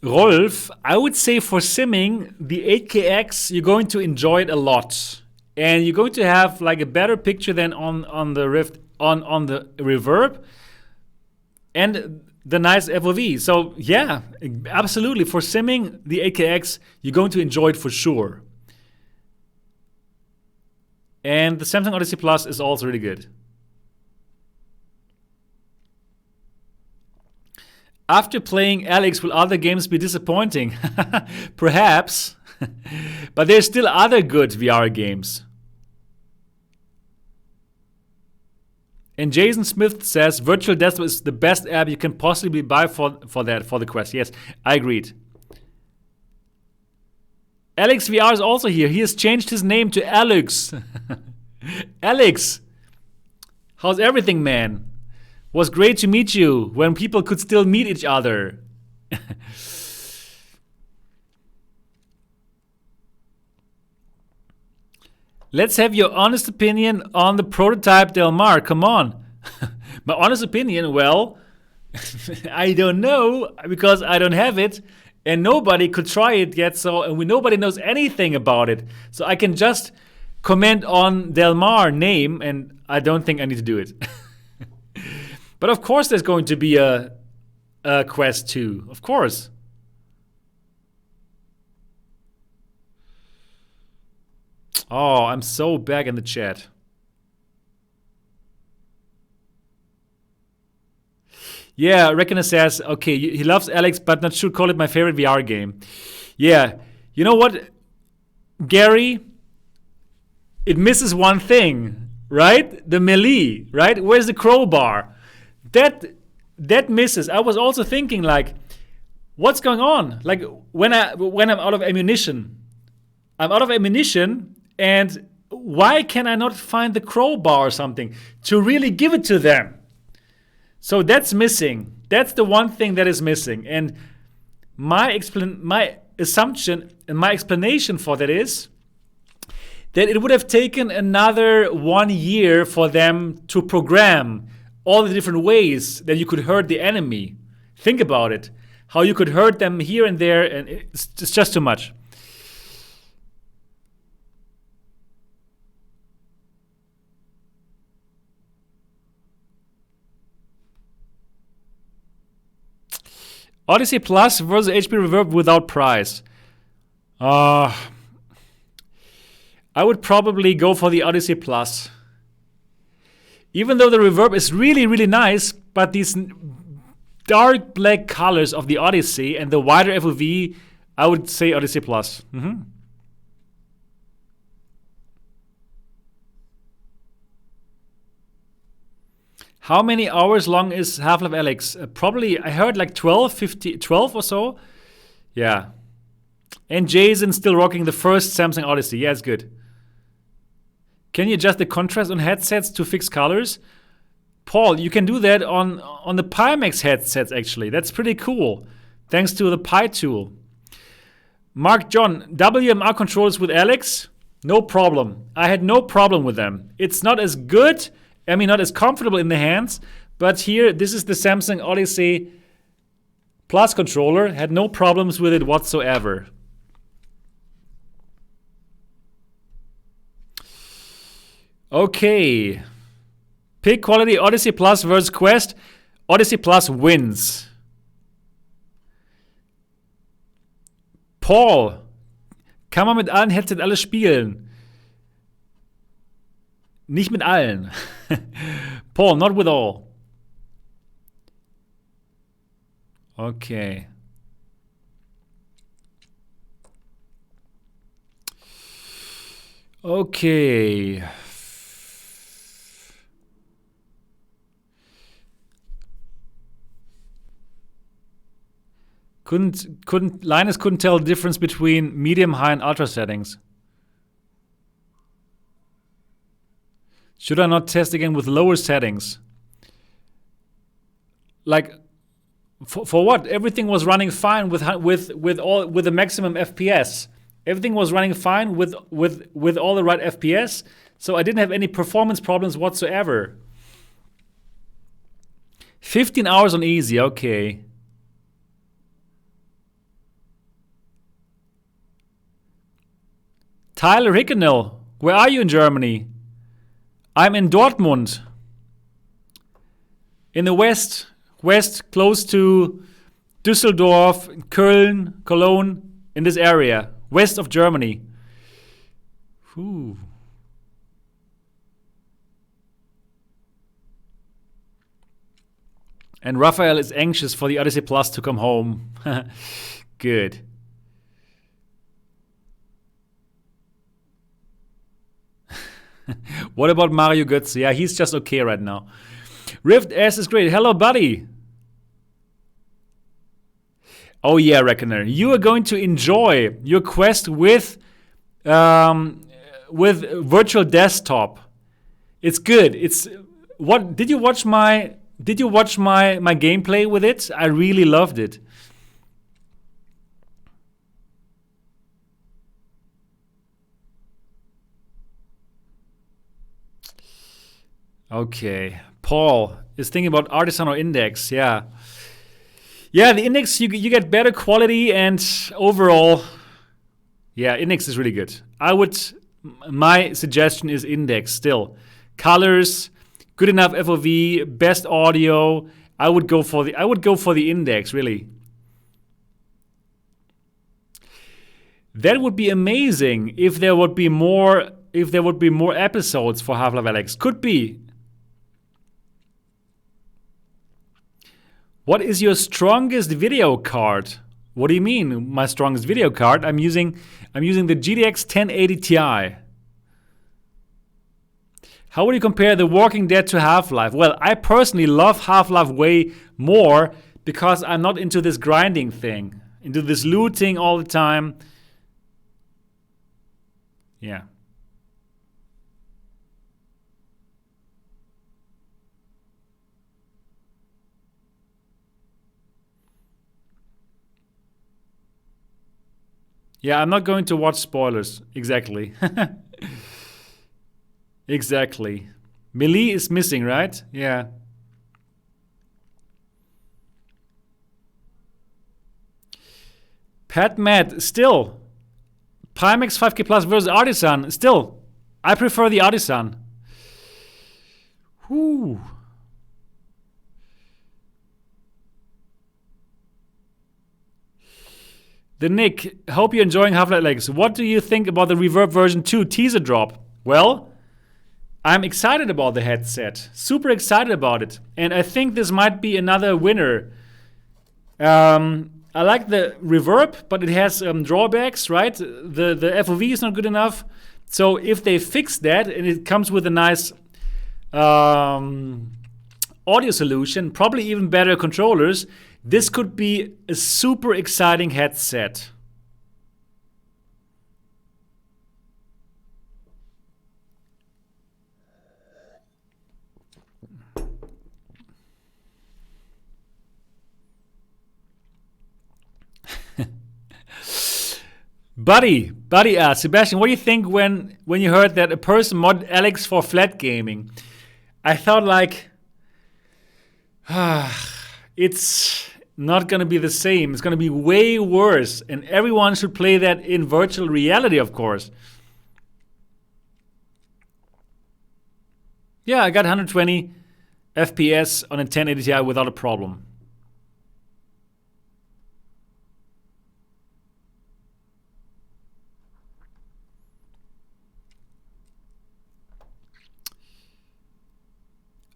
Rolf, I would say for simming, the 8KX, you're going to enjoy it a lot. And you're going to have like a better picture than on the Rift, on the Reverb. And the nice FOV. So yeah, absolutely. For simming, the 8KX, you're going to enjoy it for sure. And the Samsung Odyssey Plus is also really good. After playing Alyx, will other games be disappointing? Perhaps. But there's still other good VR games. And Jason Smith says, Virtual Desktop is the best app you can possibly buy for the Quest. Yes, I agreed. Alyx VR is also here. He has changed his name to Alyx. Alyx, how's everything, man? Was great to meet you when people could still meet each other. Let's have your honest opinion on the prototype Del Mar. Come on. My honest opinion, well, I don't know because I don't have it and nobody could try it yet. And nobody knows anything about it. So I can just comment on Del Mar name and I don't think I need to do it. But of course there's going to be a Quest 2. Of course. Oh, I'm so back in the chat. Yeah, Reckoner says, okay, he loves Alyx, but not sure call it my favorite VR game. Yeah, you know what, Gary? It misses one thing, right? The melee, right? Where's the crowbar? That misses. I was also thinking, like, what's going on? Like, when I'm out of ammunition, and why can I not find the crowbar or something to really give it to them? So that's missing. That's the one thing that is missing. And my assumption and my explanation for that is that it would have taken another 1 year for them to program all the different ways that you could hurt the enemy. Think about it. How you could hurt them here and there, and it's just too much. Odyssey Plus versus HP Reverb without price. I would probably go for the Odyssey Plus. Even though the Reverb is really, really nice, but these dark black colors of the Odyssey and the wider FOV, I would say Odyssey Plus. How many hours long is Half-Life Alyx? Probably, I heard like 12 or so. Yeah. And Jason still rocking the first Samsung Odyssey. Yeah, it's good. Can you adjust the contrast on headsets to fix colors? Paul, you can do that on the Pimax headsets, actually. That's pretty cool. Thanks to the Pi tool. Mark John, WMR controllers with Alyx? No problem. I had no problem with them. It's not as good, not as comfortable in the hands, but here, this is the Samsung Odyssey Plus controller. Had no problems with it whatsoever. Okay. Pick quality Odyssey Plus versus Quest. Odyssey Plus wins. Paul, kann man mit allen Headset alles spielen? Nicht mit allen. Paul, not with all. Okay. Okay. Linus couldn't tell the difference between medium, high, and ultra settings. Should I not test again with lower settings? Like, for what? Everything was running fine with the maximum FPS. Everything was running fine with all the right FPS, so I didn't have any performance problems whatsoever. 15 hours on easy, okay. Tyler Hickenell, where are you in Germany? I'm in Dortmund. In the west, close to Düsseldorf, Köln, Cologne, in this area, west of Germany. Whew. And Raphael is anxious for the Odyssey Plus to come home. Good. What about Mario Götze? Yeah, he's just okay right now. Rift S is great. Hello, buddy. Oh yeah, Reckoner. You are going to enjoy your Quest with virtual desktop. It's good. It's what did you watch my gameplay with it? I really loved it. Okay. Paul is thinking about Artisan or Index. Yeah. Yeah, the Index, you get better quality and overall, yeah, Index is really good. My suggestion is Index still. Colors, good enough FOV, best audio. I would go for the Index, really. That would be amazing if there would be more episodes for Half-Life Alyx. Could be. What is your strongest video card? What do you mean, my strongest video card? I'm using the GTX 1080 Ti. How would you compare The Walking Dead to Half-Life? Well, I personally love Half-Life way more because I'm not into this grinding thing, into this looting all the time. Yeah. Yeah, I'm not going to watch spoilers. Exactly. Exactly. Melee is missing, right? Yeah. Pat Matt, still. Pimax 5K Plus versus Artisan, still. I prefer the Artisan. Whew. The Nick, hope you're enjoying Half-Life Alyx. What do you think about the Reverb version 2 teaser drop? Well, I'm excited about the headset. Super excited about it. And I think this might be another winner. I like the Reverb, but it has drawbacks, right? The FOV is not good enough. So if they fix that and it comes with a nice audio solution, probably even better controllers, this could be a super exciting headset. Buddy asked, Sebastian, what do you think when you heard that a person modded Alyx for flat gaming? I thought like, it's not going to be the same. It's going to be way worse. And everyone should play that in virtual reality, of course. Yeah, I got 120 FPS on a 1080 Ti without a problem.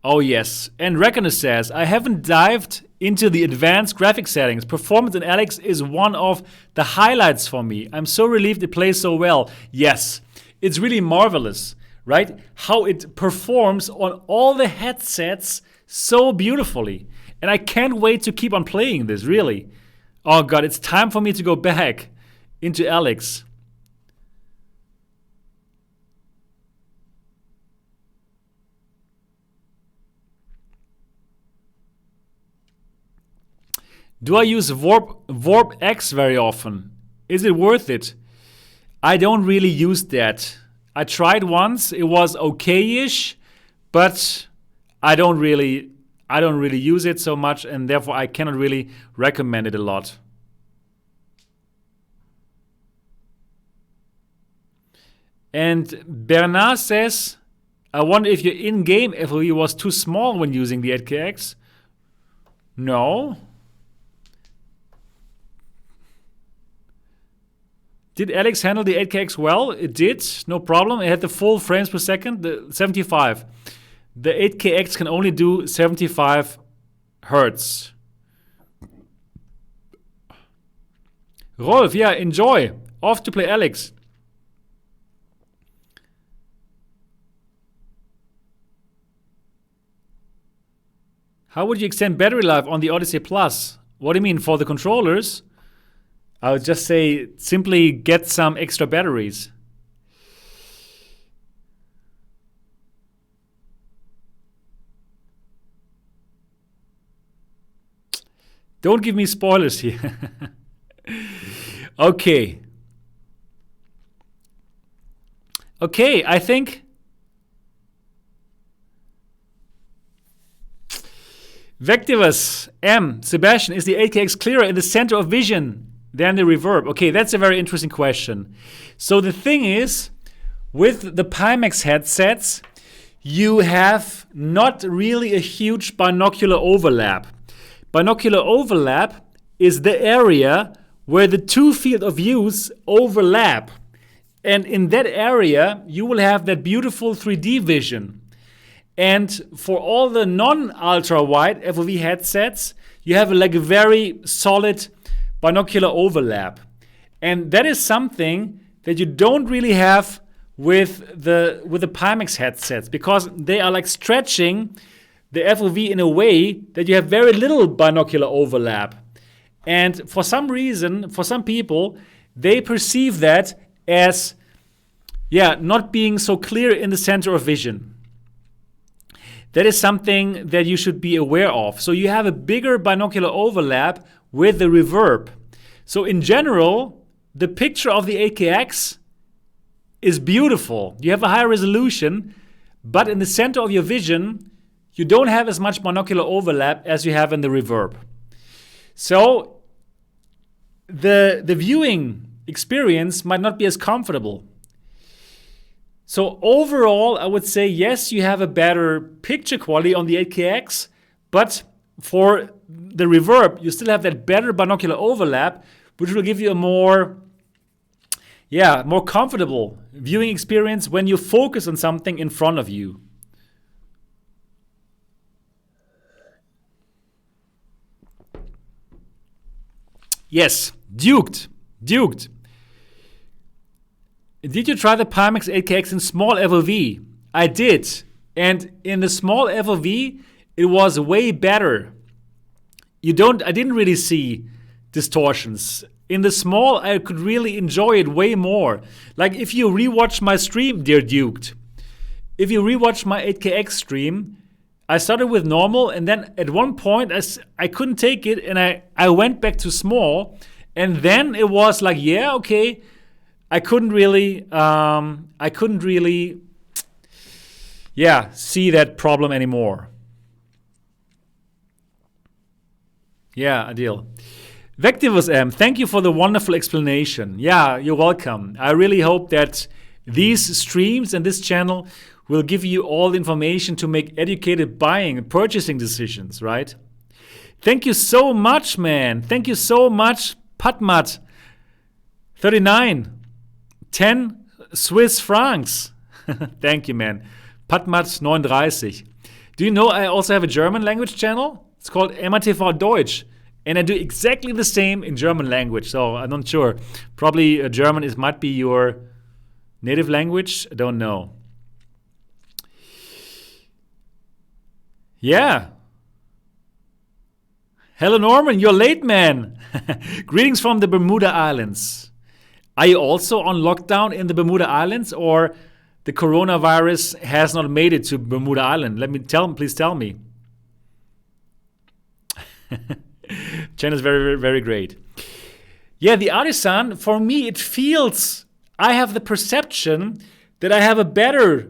Oh yes, and Reckoner says, I haven't dived into the advanced graphic settings. Performance in Alyx is one of the highlights for me. I'm so relieved it plays so well. Yes, it's really marvelous, right? How it performs on all the headsets so beautifully. And I can't wait to keep on playing this, really. Oh God, it's time for me to go back into Alyx. Do I use Warp X very often? Is it worth it? I don't really use that. I tried once, it was okay-ish, but I don't really use it so much, and therefore I cannot really recommend it a lot. And Bernard says, I wonder if your in-game FOV was too small when using the 8KX. No. Did Alyx handle the 8KX well? It did, no problem. It had the full frames per second, the 75. The 8KX can only do 75 Hertz. Rolf, yeah, enjoy. Off to play Alyx. How would you extend battery life on the Odyssey Plus? What do you mean, for the controllers? I would just say simply get some extra batteries. Don't give me spoilers here. Okay. Okay, I think Vectivus M. Sebastian, is the 8KX clearer in the center of vision than the reverb? Okay, that's a very interesting question. So the thing is, with the Pimax headsets, you have not really a huge binocular overlap. Binocular overlap is the area where the two fields of views overlap. And in that area, you will have that beautiful 3D vision. And for all the non-ultra wide FOV headsets, you have like a very solid binocular overlap. And that is something that you don't really have with the Pimax headsets, because they are like stretching the FOV in a way that you have very little binocular overlap. And for some reason, for some people, they perceive that as not being so clear in the center of vision. That is something that you should be aware of. So you have a bigger binocular overlap with the reverb. So in general, the picture of the 8KX is beautiful. You have a high resolution, but in the center of your vision, you don't have as much binocular overlap as you have in the reverb. So the viewing experience might not be as comfortable. So overall, I would say, yes, you have a better picture quality on the 8KX, but for the reverb, you still have that better binocular overlap, which will give you a more comfortable viewing experience when you focus on something in front of you. Yes, duked. Did you try the Pimax 8KX in small FOV? I did. And in the small FOV, it was way better. I didn't really see distortions. In the small, I could really enjoy it way more. Like if you rewatch my stream, dear Duked, if you rewatch my 8KX stream, I started with normal, and then at one point I couldn't take it, and I went back to small, and then it was like, yeah, okay, I couldn't really see that problem anymore. Yeah, Adil. Vectivus M, thank you for the wonderful explanation. Yeah, you're welcome. I really hope that these streams and this channel will give you all the information to make educated buying and purchasing decisions, right? Thank you so much, man. Thank you so much, Patmat. 39. 10 Swiss francs. Thank you, man. Patmat 39. Do you know I also have a German language channel? It's called MRTV Deutsch. And I do exactly the same in German language. So I'm not sure. Probably German might be your native language. I don't know. Yeah. Hello, Norman. You're late, man. Greetings from the Bermuda Islands. Are you also on lockdown in the Bermuda Islands, or the coronavirus has not made it to Bermuda Island? Please tell me. Chen is very, very great. Yeah, the Artisan, for me, it feels, I have the perception that I have a better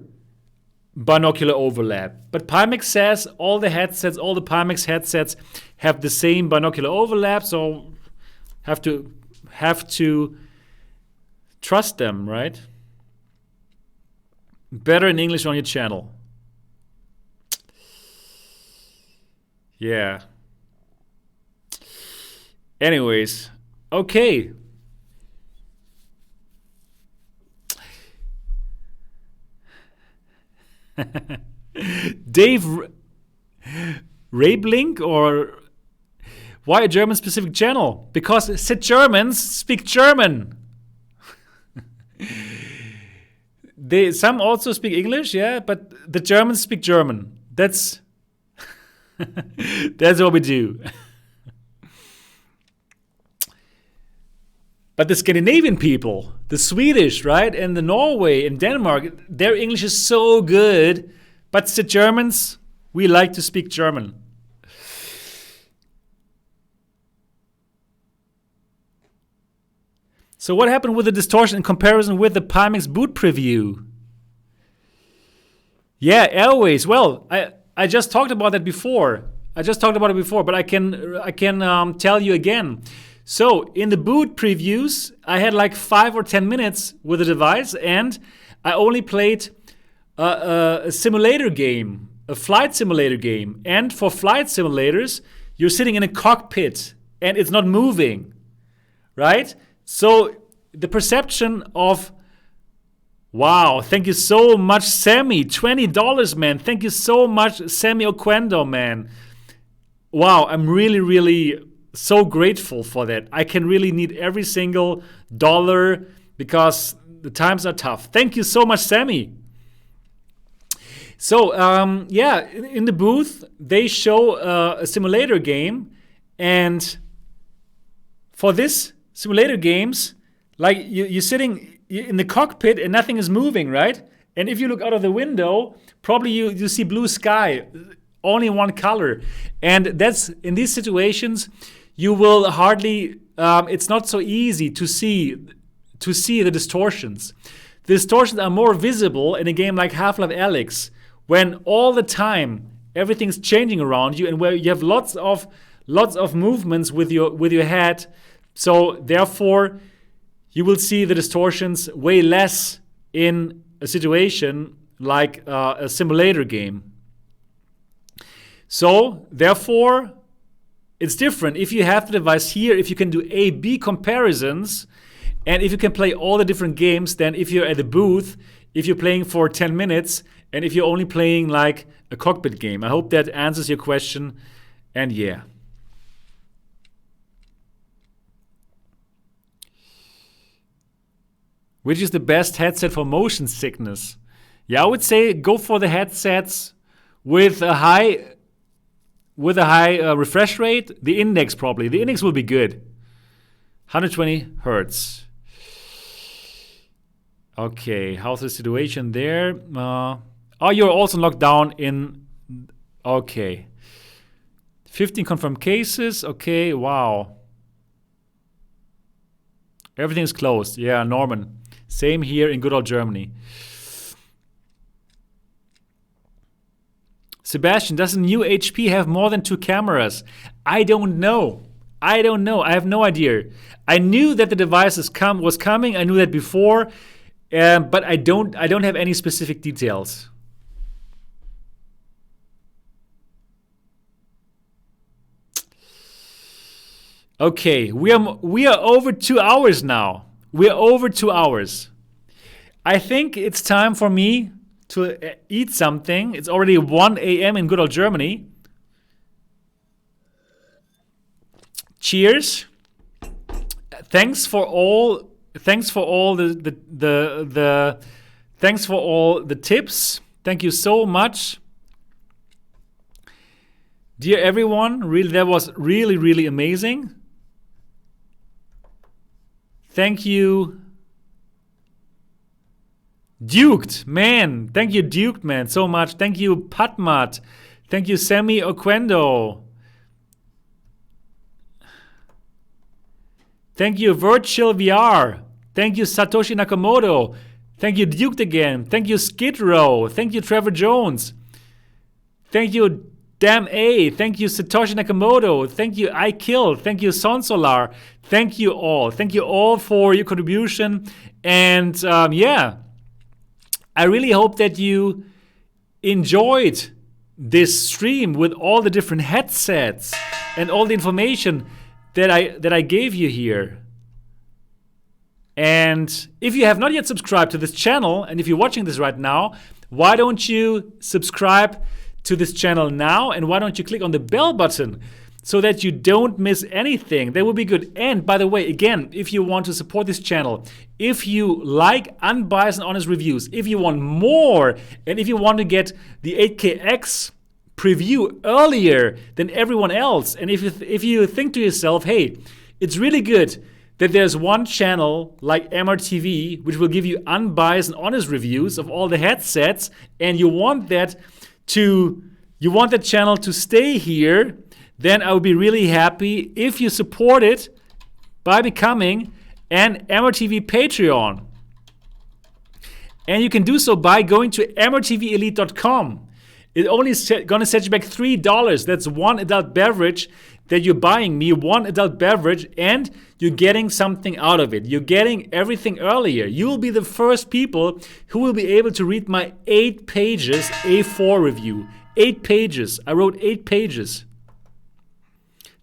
binocular overlap. But Pimax says all the Pimax headsets have the same binocular overlap, so have to trust them, right? Better in English on your channel. Yeah. Anyways, okay. Dave Rablink, or why a German specific channel? Because the Germans speak German. Some also speak English, yeah, but the Germans speak German. That's that's what we do. But the Scandinavian people, the Swedish, right, and the Norway and Denmark, their English is so good. But the Germans, we like to speak German. So what happened with the distortion in comparison with the Pimax boot preview? Yeah, airways. Well, I just talked about that before. But I can tell you again. So in the boot previews, I had like 5 or 10 minutes with the device, and I only played a simulator game, a flight simulator game. And for flight simulators, you're sitting in a cockpit and it's not moving, right? So the perception of, wow, thank you so much, Sammy, $20, man. Thank you so much, Sammy Oquendo, man. Wow, I'm really, really so grateful for that. I can really need every single dollar because the times are tough. Thank you so much, Sammy. So, yeah, in the booth, they show a simulator game. And for this simulator games, like you're sitting in the cockpit and nothing is moving, right? And if you look out of the window, probably you see blue sky, only one color. And that's, in these situations, you will hardly, it's not so easy to see the distortions. The distortions are more visible in a game like Half-Life Alyx, when all the time everything's changing around you and where you have lots of movements with your head. So therefore, you will see the distortions way less in a situation like a simulator game. So therefore, it's different. If you have the device here, if you can do A/B comparisons, and if you can play all the different games, then if you're at the booth, if you're playing for 10 minutes, and if you're only playing like a cockpit game. I hope that answers your question. And yeah. Which is the best headset for motion sickness? Yeah, I would say go for the headsets with a high refresh rate. The index probably. The index will be good. 120 hertz. Okay, how's the situation there? Oh, you're also locked down in. Okay. 15 confirmed cases. Okay, wow. Everything's closed. Yeah, Norman. Same here in good old Germany. Sebastian, does the new HP have more than 2 cameras? I don't know. I have no idea. I knew that the device was coming. I knew that before, but I don't have any specific details. Okay, we are over 2 hours now. We are over 2 hours. I think it's time for me to eat something. It's already 1 a.m. in good old Germany. Cheers. Thanks for all the tips. Thank you so much. Dear everyone, really, that was really amazing. Thank you, Duked, man. Thank you, Duked, man, so much. Thank you, Patmat. Thank you, Semi Oquendo. Thank you, Virtual VR. Thank you, Satoshi Nakamoto. Thank you, Duked again. Thank you, Skid Row. Thank you, Trevor Jones. Thank you, Damn A. Thank you, Satoshi Nakamoto. Thank you, I Kill. Thank you, Sonsolar. Thank you all. Thank you all for your contribution. And yeah, I really hope that you enjoyed this stream with all the different headsets and all the information that I gave you here. And if you have not yet subscribed to this channel, and if you're watching this right now, why don't you subscribe to this channel now, and why don't you click on the bell button so that you don't miss anything? That would be good. And by the way, again, if you want to support this channel, if you like unbiased and honest reviews, if you want more, and if you want to get the 8KX preview earlier than everyone else, and if you think to yourself, hey, it's really good that there's one channel like MRTV which will give you unbiased and honest reviews of all the headsets, and you want that channel to stay here, then I would be really happy if you support it by becoming an MRTV Patreon. And you can do so by going to mrtvelite.com. It only is going to set you back $3. That's one adult beverage that you're buying me, one adult beverage, and you're getting something out of it. You're getting everything earlier. You will be the first people who will be able to read my 8 pages A4 review. 8 pages. I wrote 8 pages.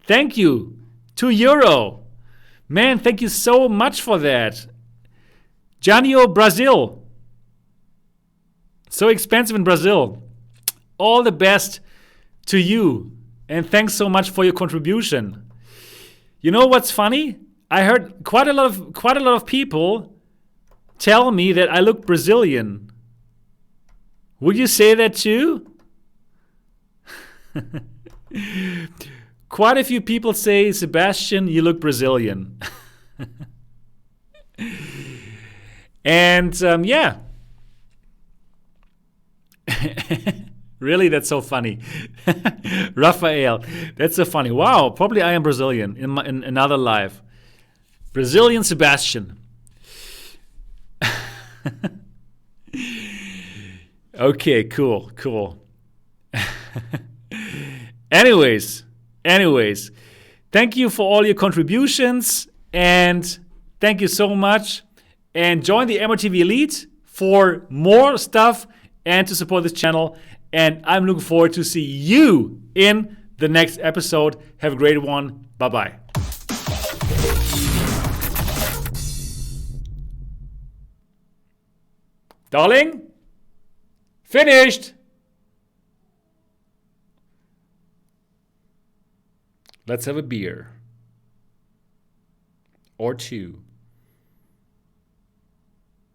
Thank you. €2. Man, thank you so much for that. Janio, Brazil. So expensive in Brazil. All the best to you, and thanks so much for your contribution. You know what's funny? I heard quite a lot of people tell me that I look Brazilian. Would you say that too? Quite a few people say, Sebastian, you look Brazilian. And yeah. Really, that's so funny. Raphael, that's so funny. Wow, probably I am Brazilian in another life. Brazilian Sebastian. Okay, cool. Anyways, thank you for all your contributions, and thank you so much. And join the MRTV Elite for more stuff and to support this channel. And I'm looking forward to see you in the next episode. Have a great one. Bye-bye. Darling? Finished. Let's have a beer. Or two.